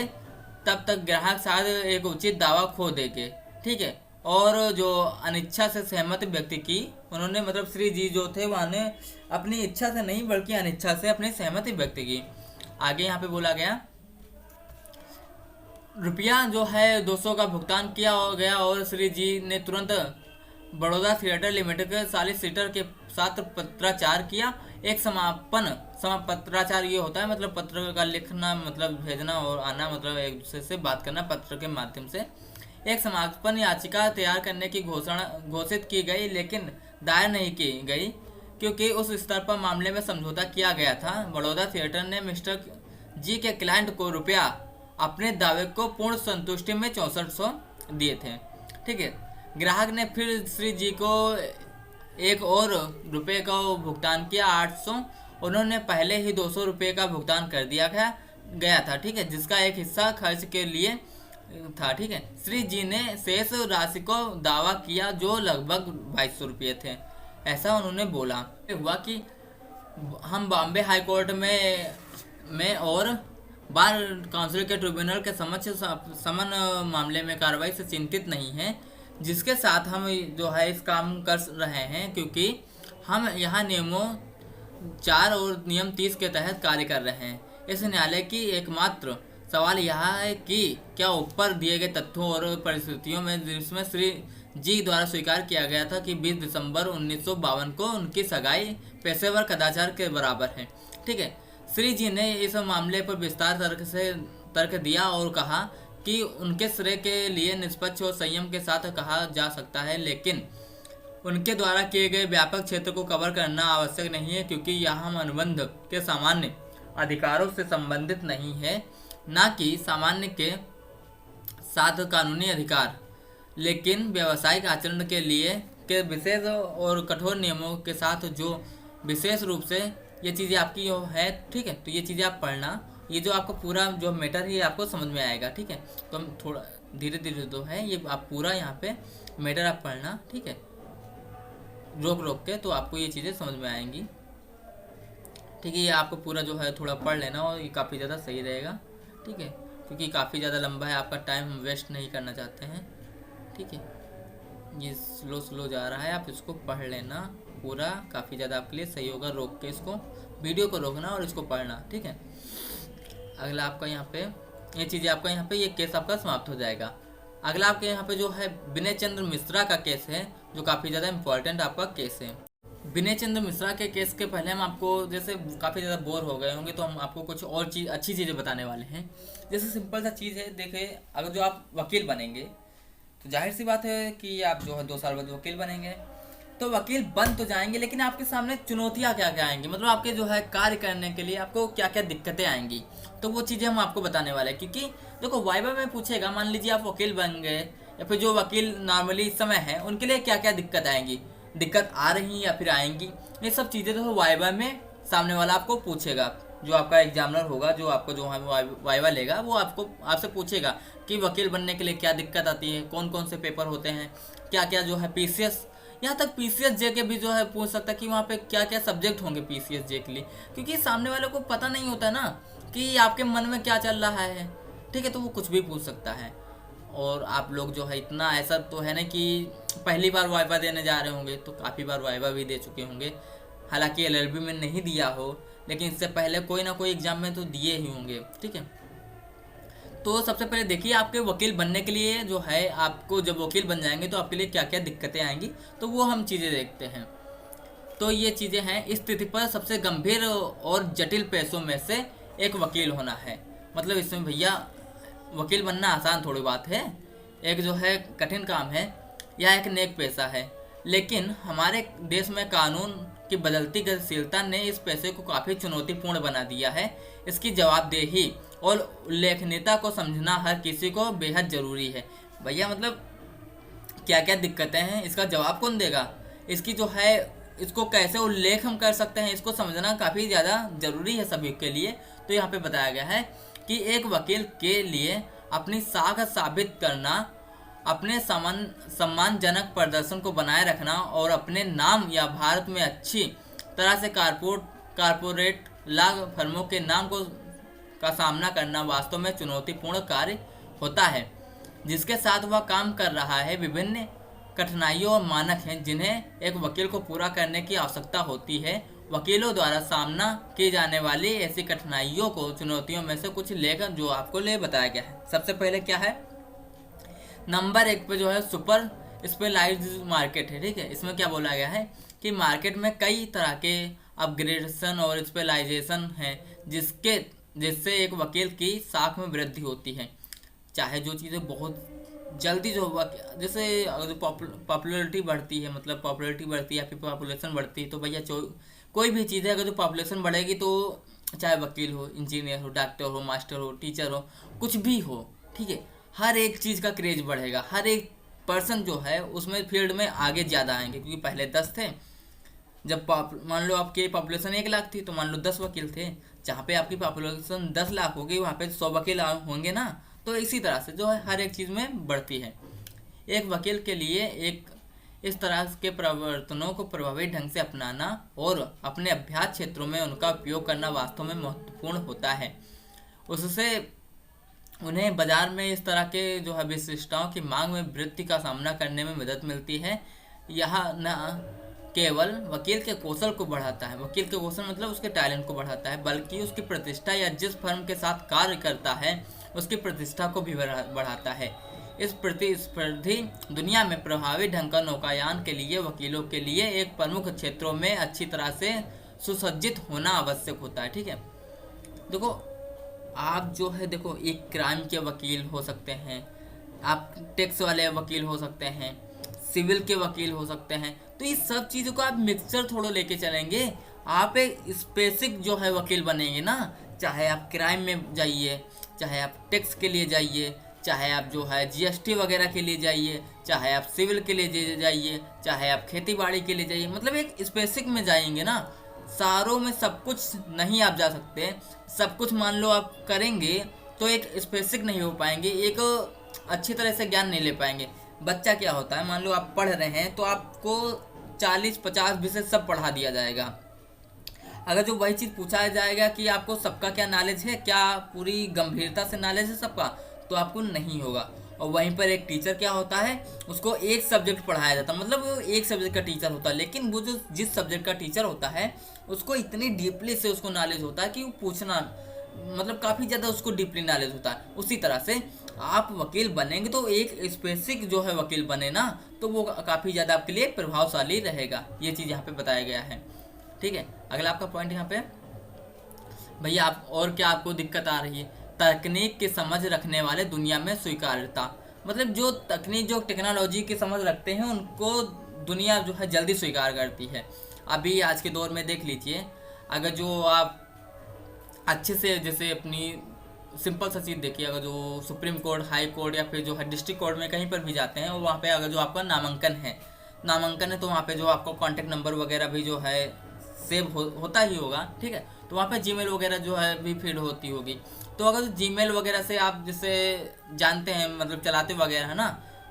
तब तक ग्राहक शायद एक उचित दावा खो देंगे। ठीक है, और जो अनिच्छा से सहमत व्यक्ति की उन्होंने, मतलब श्री जी जो थे वह ने अपनी इच्छा से नहीं बल्कि अनिच्छा से अपनी सहमति व्यक्त की। आगे यहाँ पे बोला गया रुपया जो है 200 का भुगतान किया गया और श्री जी ने तुरंत बड़ौदा थिएटर लिमिटेड के 40 सीटर के साथ पत्राचार किया। एक पत्राचार ये होता है, मतलब पत्र का लिखना, मतलब भेजना और आना, मतलब एक दूसरे से बात करना पत्र के माध्यम से। एक समापन याचिका तैयार करने की घोषित की गई, लेकिन दायर नहीं की गई क्योंकि उस स्तर पर मामले में समझौता किया गया था। बड़ौदा थिएटर ने मिस्टर जी के क्लाइंट को रुपया अपने दावे को पूर्ण संतुष्टि में 6400 दिए थे। ठीक है, ग्राहक ने फिर श्री जी को एक और रुपये का भुगतान किया 800। उन्होंने पहले ही 200 रुपये का भुगतान कर दिया गया था। ठीक है, जिसका एक हिस्सा खर्च के लिए था। ठीक है, श्री जी ने शेष राशि को दावा किया जो लगभग 2200 रुपये थे, ऐसा उन्होंने बोला। हुआ कि हम बॉम्बे हाई कोर्ट में और बार काउंसिल के ट्रिब्यूनल के समक्ष समन मामले में कार्रवाई से चिंतित नहीं हैं, जिसके साथ हम जो है इस काम कर रहे हैं, क्योंकि हम यहाँ नियमों 4 और नियम 30 के तहत कार्य कर रहे हैं। इस न्यायालय की एकमात्र सवाल यह है कि क्या ऊपर दिए गए तथ्यों और परिस्थितियों में जिसमें श्री जी द्वारा स्वीकार किया गया था कि 20 दिसंबर 1952 को उनकी सगाई पेशेवर कदाचार के बराबर है। ठीक है, श्री जी ने इस मामले पर विस्तार तर्क दिया और कहा कि उनके श्रेय के लिए निष्पक्ष और संयम के साथ कहा जा सकता है, लेकिन उनके द्वारा किए गए व्यापक क्षेत्र को कवर करना आवश्यक नहीं है, क्योंकि यह हम अनुबंध के सामान्य अधिकारों से संबंधित नहीं है, न कि सामान्य के साथ कानूनी अधिकार, लेकिन व्यावसायिक आचरण के लिए के विशेष और कठोर नियमों के साथ, जो विशेष रूप से ये चीज़ें आपकी है। ठीक है, तो ये चीज़ें आप पढ़ना, ये जो आपका पूरा जो मैटर है ये आपको समझ में आएगा। ठीक है, तो हम थोड़ा धीरे धीरे जो है ये आप पूरा यहाँ पे मैटर आप पढ़ना। ठीक है, रोक रोक के, तो आपको ये चीज़ें समझ में आएंगी। ठीक है, ये आपको पूरा जो है थोड़ा पढ़ लेना और ये काफ़ी ज़्यादा सही रहेगा। ठीक है, क्योंकि काफ़ी ज़्यादा लंबा है, आपका टाइम हम वेस्ट नहीं करना चाहते हैं। ठीक है, ये स्लो स्लो जा रहा है, आप इसको पढ़ लेना पूरा, काफ़ी ज़्यादा आपके लिए सही होगा। रोक के इसको वीडियो को रोकना और इसको पढ़ना। ठीक है, अगला आपका यहाँ पे ये चीज़ें आपका यहाँ पे ये केस आपका समाप्त हो जाएगा। अगला आपके यहाँ पे जो है विनय चंद्र मिश्रा का केस है, जो काफ़ी ज़्यादा इम्पोर्टेंट आपका केस है। विनय चंद्र मिश्रा के केस के पहले हम आपको, जैसे काफ़ी ज़्यादा बोर हो गए होंगे, तो हम आपको कुछ और अच्छी चीज़ें बताने वाले हैं। जैसे सिंपल सा चीज़ है, देखिए अगर जो आप वकील बनेंगे तो जाहिर सी बात है कि आप जो है 2 साल बाद वकील बनेंगे, तो वकील बन तो जाएंगे, लेकिन आपके सामने चुनौतियाँ क्या क्या आएंगी, मतलब आपके जो है कार्य करने के लिए आपको क्या क्या दिक्कतें आएंगी, तो वो चीज़ें हम आपको बताने वाले हैं। क्योंकि देखो वाइवा में पूछेगा, मान लीजिए आप वकील बन गए, या फिर जो वकील नॉर्मली इस समय है उनके लिए क्या क्या दिक्कत आएंगी, दिक्कत आ रही या फिर आएंगी, ये सब चीज़ें तो वाइवा में सामने वाला आपको पूछेगा। जो आपका एग्जामिनर होगा, जो आपको जो है वाइवा लेगा, वो आपसे पूछेगा कि वकील बनने के लिए क्या दिक्कत आती है, कौन कौन से पेपर होते हैं, क्या क्या जो है पीसीएस, यहाँ तक पीसीएस जे के भी जो है पूछ सकता है कि वहाँ पे क्या क्या सब्जेक्ट होंगे पीसीएस जे के लिए, क्योंकि सामने वाले को पता नहीं होता ना कि आपके मन में क्या चल रहा है। ठीक है, तो वो कुछ भी पूछ सकता है। और आप लोग जो है इतना ऐसा तो है ना कि पहली बार वाइवा देने जा रहे होंगे, तो काफ़ी बार वाइवा भी दे चुके होंगे, हालांकि एलएलबी में नहीं दिया हो, लेकिन इससे पहले कोई ना कोई एग्जाम में तो दिए ही होंगे। ठीक है, तो सबसे पहले देखिए आपके वकील बनने के लिए जो है, आपको जब वकील बन जाएंगे तो आपके लिए क्या क्या दिक्कतें आएंगी, तो वो हम चीज़ें देखते हैं। तो ये चीज़ें हैं, इस स्थिति पर सबसे गंभीर और जटिल पेशों में से एक वकील होना है। मतलब इसमें भैया वकील बनना आसान थोड़ी बात है, एक जो है कठिन काम है, यह एक नेक पेशा है। लेकिन हमारे देश में कानून की बदलती गतिशीलता ने इस पेशे को काफ़ी चुनौतीपूर्ण बना दिया है। इसकी जवाबदेही और उल्लेखनीयता को समझना हर किसी को बेहद ज़रूरी है। भैया मतलब क्या क्या दिक्कतें हैं, इसका जवाब कौन देगा, इसकी जो है इसको कैसे उल्लेख हम कर सकते हैं, इसको समझना काफ़ी ज़्यादा ज़रूरी है सभी के लिए। तो यहाँ पे बताया गया है कि एक वकील के लिए अपनी साख साबित करना, अपने सम्मानजनक प्रदर्शन को बनाए रखना और अपने नाम या भारत में अच्छी तरह से कारपोरेट लॉ फर्मों के नाम का सामना करना वास्तव में चुनौतीपूर्ण कार्य होता है, जिसके साथ वह काम कर रहा है। विभिन्न कठिनाइयों और मानक हैं जिन्हें एक वकील को पूरा करने की आवश्यकता होती है। वकीलों द्वारा सामना की जाने वाली ऐसी कठिनाइयों को, चुनौतियों में से कुछ लेकर जो आपको बताया गया है। सबसे पहले क्या है, नंबर 1 पे जो है सुपर स्पेशलाइज्ड मार्केट है। ठीक है, इसमें क्या बोला गया है कि मार्केट में कई तरह के अपग्रेडेशन और स्पेशलाइजेशन हैं जिससे एक वकील की साख में वृद्धि होती है। चाहे जो चीज़ें बहुत जल्दी जो जैसे अगर पॉपुलैरिटी बढ़ती है, मतलब पॉपुलैरिटी बढ़ती है या फिर पॉपुलेशन बढ़ती है, तो भैया कोई भी चीज़ है अगर जो पॉपुलेशन बढ़ेगी तो चाहे वकील हो, इंजीनियर हो, डॉक्टर हो, मास्टर हो, टीचर हो, कुछ भी हो, ठीक है, हर एक चीज़ का क्रेज बढ़ेगा। हर एक पर्सन जो है उसमें फील्ड में आगे ज़्यादा आएंगे, क्योंकि पहले 10 थे। जब मान लो आपकी पॉपुलेशन 1 लाख थी तो मान लो 10 वकील थे। जहाँ पे आपकी पॉपुलेशन 10 लाख होगी वहाँ पे 100 वकील होंगे ना। तो इसी तरह से जो है हर एक चीज़ में बढ़ती है। एक वकील के लिए इस तरह के परिवर्तनों को प्रभावी ढंग से अपनाना और अपने अभ्यास क्षेत्रों में उनका उपयोग करना वास्तव में महत्वपूर्ण होता है। उससे उन्हें बाजार में इस तरह के जो है विशिष्टताओं की मांग में वृद्धि का सामना करने में मदद मिलती है। यह न केवल वकील के कौशल को बढ़ाता है, वकील के कौशल मतलब उसके टैलेंट को बढ़ाता है, बल्कि उसकी प्रतिष्ठा या जिस फर्म के साथ कार्य करता है उसकी प्रतिष्ठा को भी बढ़ाता है। इस प्रतिस्पर्धी दुनिया में प्रभावी ढंग का नौकायान के लिए वकीलों के लिए एक प्रमुख क्षेत्रों में अच्छी तरह से सुसज्जित होना आवश्यक होता है। ठीक है, देखो आप जो है देखो एक क्राइम के वकील हो सकते हैं, आप टैक्स वाले वकील हो सकते हैं, सिविल के वकील हो सकते हैं। तो इस सब चीज़ों को आप मिक्सचर थोड़ा लेके चलेंगे, आप एक स्पेसिफिक जो है वकील बनेंगे ना। चाहे आप क्राइम में जाइए, चाहे आप टैक्स के लिए जाइए, चाहे आप जो है जीएसटी वगैरह के लिए जाइए, चाहे आप सिविल के लिए जाइए, चाहे आप खेती बाड़ी के लिए जाइए, मतलब एक स्पेसिफिक में जाएंगे ना। सारों में सब कुछ नहीं आप जा सकते, सब कुछ मान लो आप करेंगे तो एक स्पेसिफिक नहीं हो पाएंगे, एक अच्छी तरह से ज्ञान नहीं ले पाएंगे। बच्चा क्या होता है, मान लो आप पढ़ रहे हैं तो आपको 40-50 विषय सब पढ़ा दिया जाएगा। अगर जो वही चीज़ पूछा जाएगा कि आपको सबका क्या नॉलेज है, क्या पूरी गंभीरता से नॉलेज है सबका, तो आपको नहीं होगा। और वहीं पर एक टीचर क्या होता है, उसको एक सब्जेक्ट पढ़ाया जाता है, मतलब वो एक सब्जेक्ट का टीचर होता है, लेकिन वो जो जिस सब्जेक्ट का टीचर होता है उसको इतनी डीपली से उसको नॉलेज होता है कि वो पूछना मतलब काफ़ी ज़्यादा उसको डीपली नॉलेज होता है। उसी तरह से आप वकील बनेंगे तो एक स्पेसिफिक जो है वकील बने ना, तो वो काफ़ी ज़्यादा आपके लिए प्रभावशाली रहेगा। ये चीज़ यहाँ पे बताया गया है। ठीक है, अगला आपका पॉइंट यहाँ पे, भैया आप और क्या आपको दिक्कत आ रही है, तकनीक की समझ रखने वाले दुनिया में स्वीकार्यता। मतलब जो तकनीक जो टेक्नोलॉजी की समझ रखते हैं उनको दुनिया जो है जल्दी स्वीकार करती है। अभी आज के दौर में देख लीजिए, अगर जो आप अच्छे से जैसे अपनी सिंपल सा चीज़ देखिए, अगर जो सुप्रीम कोर्ट, हाई कोर्ट या फिर जो है डिस्ट्रिक्ट कोर्ट में कहीं पर भी जाते हैं, और वहाँ पे अगर जो आपका नामांकन है तो वहाँ पे जो आपको कॉन्टैक्ट नंबर वगैरह भी जो है सेव होता ही होगा। ठीक है, तो वहाँ पे जीमेल वगैरह जो है भी फीड होती होगी। तो अगर जीमेल वगैरह से आप जैसे जानते हैं मतलब चलाते वगैरह है ना,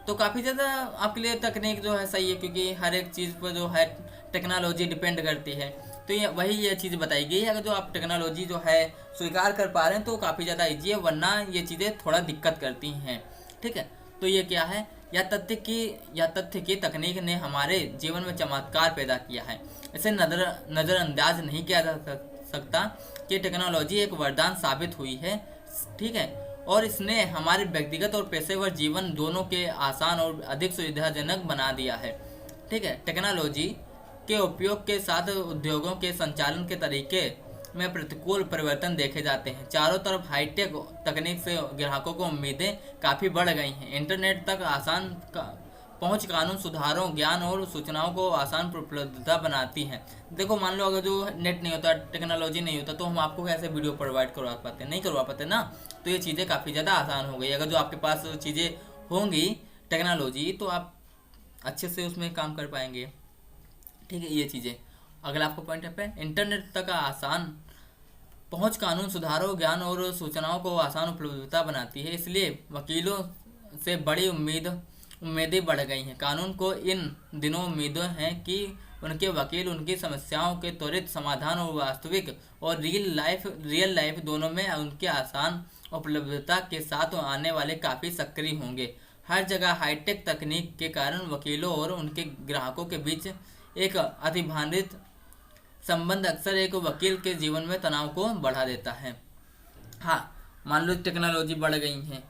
तो काफ़ी ज़्यादा आपके लिए तकनीक जो है सही है, क्योंकि हर एक चीज़ पर जो है टेक्नोलॉजी डिपेंड करती है। तो ये चीज़ बताई गई है, अगर जो आप टेक्नोलॉजी जो है स्वीकार कर पा रहे हैं तो काफ़ी ज़्यादा ईजी है, वरना ये चीज़ें थोड़ा दिक्कत करती हैं। ठीक है, तो ये क्या है, या तथ्य की तकनीक ने हमारे जीवन में चमत्कार पैदा किया है। इसे नज़रअंदाज नहीं किया जा सकता कि टेक्नोलॉजी एक वरदान साबित हुई है। ठीक है, और इसने हमारे व्यक्तिगत और पेशेवर जीवन दोनों के आसान और अधिक सुविधाजनक बना दिया है। ठीक है, टेक्नोलॉजी के उपयोग के साथ उद्योगों के संचालन के तरीके में प्रतिकूल परिवर्तन देखे जाते हैं। चारों तरफ हाईटेक तकनीक से ग्राहकों को उम्मीदें काफ़ी बढ़ गई हैं। इंटरनेट तक आसान पहुंच कानून सुधारों, ज्ञान और सूचनाओं को आसान उपलब्धता बनाती हैं। देखो मान लो अगर जो नेट नहीं होता, टेक्नोलॉजी नहीं होता, तो हम आपको कैसे वीडियो प्रोवाइड करवा पाते, नहीं करवा पाते ना। तो ये चीज़ें काफ़ी ज़्यादा आसान हो गई। अगर जो आपके पास चीज़ें होंगी टेक्नोलॉजी, तो आप अच्छे से उसमें काम कर पाएंगे। ठीक है, ये चीज़ें। अगला आपको पॉइंट है पे, इंटरनेट तक आसान पहुंच कानून सुधारों, ज्ञान और सूचनाओं को आसान उपलब्धता बनाती है। इसलिए वकीलों से बड़ी उम्मीदें बढ़ गई हैं। कानून को इन दिनों उम्मीदें हैं कि उनके वकील उनकी समस्याओं के त्वरित समाधान और वास्तविक और रियल लाइफ दोनों में उनके आसान उपलब्धता के साथ आने वाले काफ़ी सक्रिय होंगे। हर जगह हाईटेक तकनीक के कारण वकीलों और उनके ग्राहकों के बीच एक अतिभारित संबंध अक्सर एक वकील के जीवन में तनाव को बढ़ा देता है। हाँ, मान लो टेक्नोलॉजी बढ़ गई है,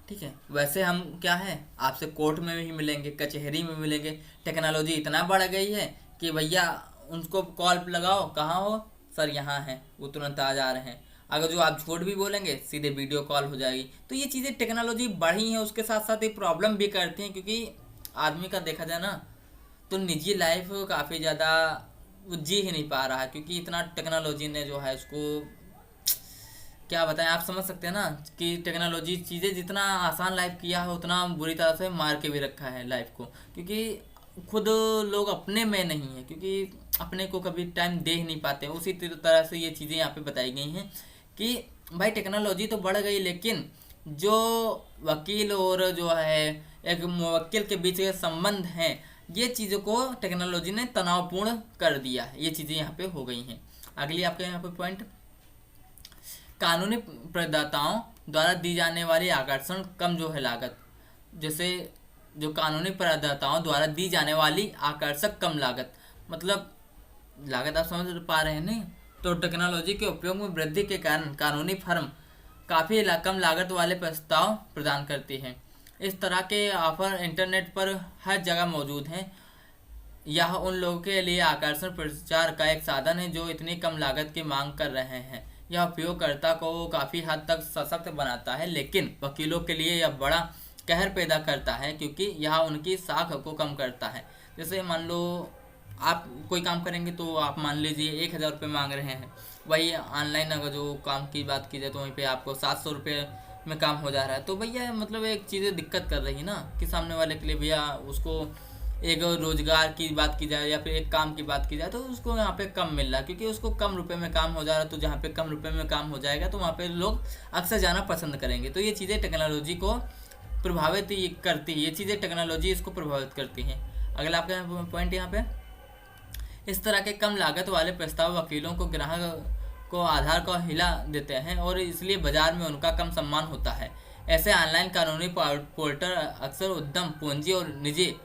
ठीक है, वैसे हम क्या है आपसे कोर्ट में भी मिलेंगे, कचहरी में मिलेंगे। टेक्नोलॉजी इतना बढ़ गई है कि भैया उनको कॉल लगाओ, कहाँ हो सर, यहाँ हैं, वो तुरंत आ जा रहे हैं। अगर जो आप झूठ भी बोलेंगे सीधे वीडियो कॉल हो जाएगी। तो ये चीज़ें टेक्नोलॉजी बढ़ी हैं, उसके साथ साथ ये प्रॉब्लम भी करती हैं, क्योंकि आदमी का देखा जाए ना तो निजी लाइफ काफ़ी ज़्यादा जी ही नहीं पा रहा है, क्योंकि इतना टेक्नोलॉजी ने जो है उसको क्या बताएं, आप समझ सकते हैं ना कि टेक्नोलॉजी चीज़ें जितना आसान लाइफ किया है उतना बुरी तरह से मार के भी रखा है लाइफ को, क्योंकि खुद लोग अपने में नहीं है, क्योंकि अपने को कभी टाइम दे ही नहीं पाते। उसी तरह से ये चीज़ें यहाँ पे बताई गई हैं कि भाई टेक्नोलॉजी तो बढ़ गई, लेकिन जो वकील और जो है एक मुवक्किल के बीच के संबंध हैं, ये चीज़ों को टेक्नोलॉजी ने तनावपूर्ण कर दिया है। ये चीज़ें यहाँ पे हो गई हैं। अगली आपके यहाँ पे पॉइंट, कानूनी प्रदाताओं द्वारा दी जाने वाली आकर्षण कम जो है लागत। जैसे जो कानूनी प्रदाताओं द्वारा दी जाने वाली आकर्षक कम लागत, मतलब लागत आप समझ पा रहे हैं नहीं, तो टेक्नोलॉजी के उपयोग में वृद्धि के कारण कानूनी फर्म काफ़ी कम लागत वाले प्रस्ताव प्रदान करती हैं। इस तरह के ऑफर इंटरनेट पर हर जगह मौजूद हैं। यह उन लोगों के लिए आकर्षण प्रचार का एक साधन है जो इतनी कम लागत की मांग कर रहे हैं। यह उपयोगकर्ता को काफ़ी हद तक सशक्त बनाता है, लेकिन वकीलों के लिए यह बड़ा कहर पैदा करता है क्योंकि यह उनकी साख को कम करता है। जैसे मान लो आप कोई काम करेंगे तो आप मान लीजिए 1,000 रुपये मांग रहे हैं, वही ऑनलाइन अगर जो काम की बात की जाए तो वहीं पे आपको 700 रुपये में काम हो जा रहा है। तो भैया मतलब एक चीज़ें दिक्कत कर रही है ना कि सामने वाले के लिए भैया उसको एक रोजगार की बात की जाए या फिर एक काम की बात की जाए तो उसको यहाँ पे कम मिल रहा है क्योंकि उसको कम रुपए में काम हो जा रहा है। तो जहाँ पे कम रुपए में काम हो जाएगा तो वहाँ पे लोग अक्सर जाना पसंद करेंगे। तो ये चीज़ें टेक्नोलॉजी को प्रभावित करती है, ये चीज़ें टेक्नोलॉजी इसको प्रभावित करती हैं। अगला आपका पॉइंट यहाँ पे, इस तरह के कम लागत वाले प्रस्ताव वकीलों को ग्राहक को आधार को हिला देते हैं और इसलिए बाजार में उनका कम सम्मान होता है। ऐसे ऑनलाइन कानूनी पोर्टल अक्सर उद्यम पूंजी और निजी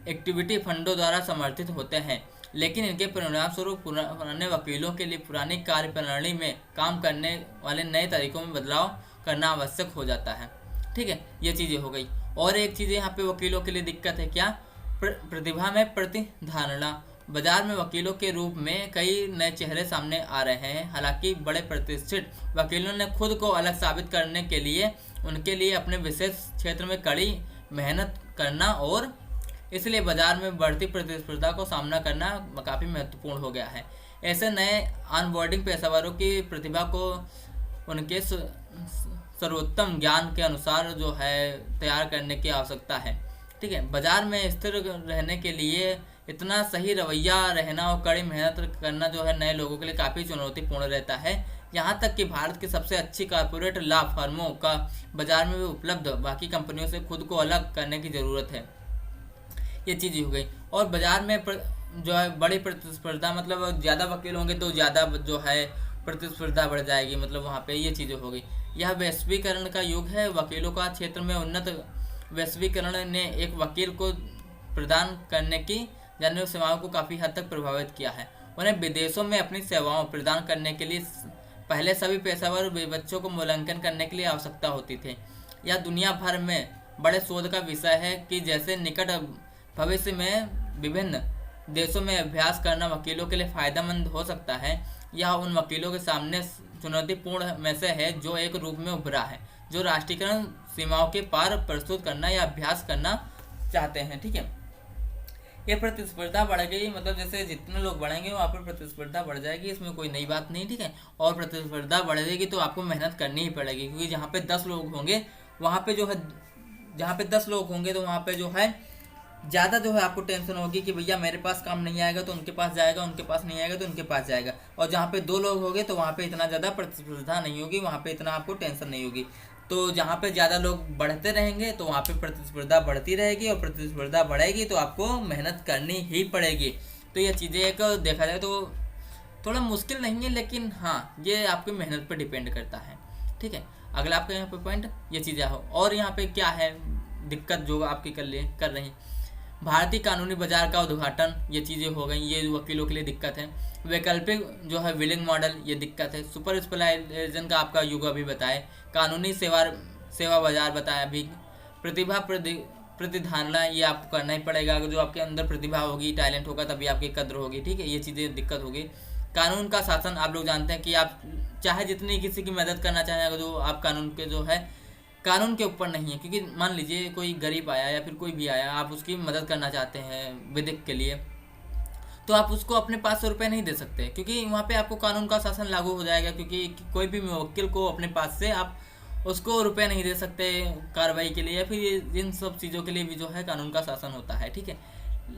इक्विटी फंडों द्वारा समर्थित होते हैं, लेकिन इनके परिणाम स्वरूप पुराने वकीलों के लिए पुरानी कार्यप्रणाली में काम करने वाले नए तरीकों में बदलाव करना आवश्यक हो जाता है। ठीक है, ये चीज़ें हो गई। और एक चीज़ यहाँ पे वकीलों के लिए दिक्कत है क्या, प्रतिभा में प्रतिधारणा। बाजार में वकीलों के रूप में कई नए चेहरे सामने आ रहे हैं। हालांकि बड़े प्रतिष्ठित वकीलों ने खुद को अलग साबित करने के लिए उनके लिए अपने विशेष क्षेत्र में कड़ी मेहनत करना और इसलिए बाजार में बढ़ती प्रतिस्पर्धा को सामना करना काफ़ी महत्वपूर्ण हो गया है। ऐसे नए ऑनबोर्डिंग पेशेवरों की प्रतिभा को उनके सर्वोत्तम ज्ञान के अनुसार जो है तैयार करने की आवश्यकता है। ठीक है, बाजार में स्थिर रहने के लिए इतना सही रवैया रहना और कड़ी मेहनत करना जो है नए लोगों के लिए काफ़ी चुनौतीपूर्ण रहता है। यहाँ तक कि भारत की सबसे अच्छी कॉर्पोरेट लॉ फर्मों का बाजार में उपलब्ध बाकी कंपनियों से खुद को अलग करने की ज़रूरत है। ये चीज़ हो गई। और बाजार में जो है बड़ी प्रतिस्पर्धा, मतलब ज़्यादा वकील होंगे तो ज़्यादा जो है प्रतिस्पर्धा बढ़ जाएगी, मतलब वहाँ पे ये चीज़ें हो गई। यह वैश्वीकरण का युग है। वकीलों का क्षेत्र में उन्नत वैश्वीकरण ने एक वकील को प्रदान करने की जाने वाली सेवाओं को काफ़ी हद तक प्रभावित किया है। उन्हें विदेशों में अपनी सेवाओं प्रदान करने के लिए पहले सभी पेशेवर बच्चों को मूल्यांकन करने के लिए आवश्यकता होती थी। यह दुनिया भर में बड़े शोध का विषय है कि जैसे निकट भविष्य में विभिन्न देशों में अभ्यास करना वकीलों के लिए फ़ायदेमंद हो सकता है। यह उन वकीलों के सामने चुनौतीपूर्ण में से है जो एक रूप में उभरा है, जो राष्ट्रीयकरण सीमाओं के पार प्रस्तुत करना या अभ्यास करना चाहते हैं। ठीक है, ये प्रतिस्पर्धा बढ़ गई, मतलब जैसे जितने लोग बढ़ेंगे वहाँ पर प्रतिस्पर्धा बढ़ जाएगी, इसमें कोई नई बात नहीं। ठीक है, और प्रतिस्पर्धा बढ़ेगी तो आपको मेहनत करनी ही पड़ेगी क्योंकि जहाँ पे 10 लोग होंगे वहाँ पे जो है, जहाँ पे 10 लोग होंगे तो वहाँ पे जो है ज़्यादा जो है आपको टेंशन होगी कि भैया मेरे पास काम नहीं आएगा तो उनके पास जाएगा, उनके पास नहीं आएगा तो उनके पास जाएगा। और जहाँ पे 2 लोग होंगे तो वहाँ पे इतना ज़्यादा प्रतिस्पर्धा नहीं होगी, वहाँ पे इतना आपको टेंशन नहीं होगी। तो जहाँ पे ज़्यादा लोग बढ़ते रहेंगे तो वहाँ पे प्रतिस्पर्धा बढ़ती रहेगी और प्रतिस्पर्धा बढ़ेगी तो आपको मेहनत करनी ही पड़ेगी। तो ये चीज़ें एक देखा जाए तो थोड़ा मुश्किल नहीं है, लेकिन हाँ ये आपकी मेहनत पर डिपेंड करता है। ठीक है, अगला आपका यहाँ पे पॉइंट ये चीज़ें हो। और यहाँ पे क्या है दिक्कत जो आपकी कर रही, भारतीय कानूनी बाजार का उद्घाटन, ये चीज़ें हो गई, ये वकीलों के लिए दिक्कत है। वैकल्पिक जो है बिलिंग मॉडल, ये दिक्कत है। सुपर स्पेशलाइजेशन का आपका युग अभी बताए, कानूनी सेवा बाजार बताया अभी। प्रतिभा प्रतिधारणा, ये आपको करना ही पड़ेगा। अगर जो आपके अंदर प्रतिभा होगी, टैलेंट होगा, तभी आपकी कद्र होगी। ठीक है, ये चीज़ें दिक्कत होगी। कानून का शासन, आप लोग जानते हैं कि आप चाहे जितनी किसी की मदद करना चाहें, अगर जो आप कानून के जो है कानून के ऊपर नहीं है, क्योंकि मान लीजिए कोई गरीब आया या फिर कोई भी आया, आप उसकी मदद करना चाहते हैं विधिक के लिए, तो आप उसको अपने 500 रुपये नहीं दे सकते क्योंकि वहाँ पे आपको कानून का शासन लागू हो जाएगा। क्योंकि कोई भी मुवक्किल को अपने पास से आप उसको रुपये नहीं दे सकते कार्रवाई के लिए, या फिर इन सब चीज़ों के लिए भी जो है कानून का शासन होता है। ठीक है,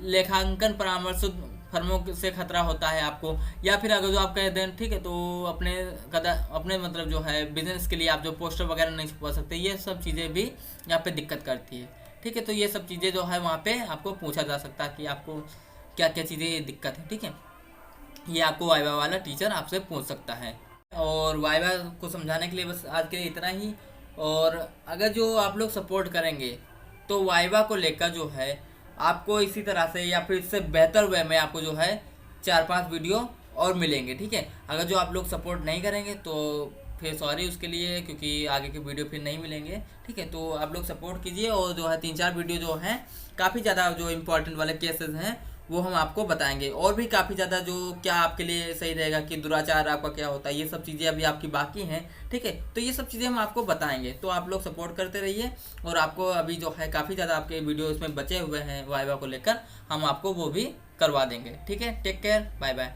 लेखांकन परामर्श फर्मों से खतरा होता है आपको, या फिर अगर जो आप कह दें ठीक है तो अपने मतलब जो है बिजनेस के लिए आप जो पोस्टर वगैरह नहीं छपवा सकते, ये सब चीज़ें भी यहाँ पे दिक्कत करती है। ठीक है, तो ये सब चीज़ें जो है वहाँ पे आपको पूछा जा सकता है कि आपको क्या क्या चीज़ें दिक्कत है। ठीक है, ये आपको वाइवा वाला टीचर आपसे पूछ सकता है। और वाइवा को समझाने के लिए बस आज के लिए इतना ही। और अगर जो आप लोग सपोर्ट करेंगे तो वाइवा को लेकर जो है आपको इसी तरह से या फिर इससे बेहतर वे में आपको जो है 4-5 वीडियो और मिलेंगे। ठीक है, अगर जो आप लोग सपोर्ट नहीं करेंगे तो फिर सॉरी उसके लिए, क्योंकि आगे के वीडियो फिर नहीं मिलेंगे। ठीक है, तो आप लोग सपोर्ट कीजिए, और जो है 3-4 वीडियो जो हैं काफ़ी ज़्यादा जो इम्पोर्टेंट वाले केसेस हैं वो हम आपको बताएंगे, और भी काफ़ी ज़्यादा जो क्या आपके लिए सही रहेगा कि दुराचार आपका क्या होता है, ये सब चीज़ें अभी आपकी बाकी हैं। ठीक है, तो ये सब चीज़ें हम आपको बताएंगे, तो आप लोग सपोर्ट करते रहिए। और आपको अभी जो है काफ़ी ज़्यादा आपके वीडियो इसमें बचे हुए हैं वाइवा को लेकर, हम आपको वो भी करवा देंगे। ठीक है, टेक केयर, बाय बाय।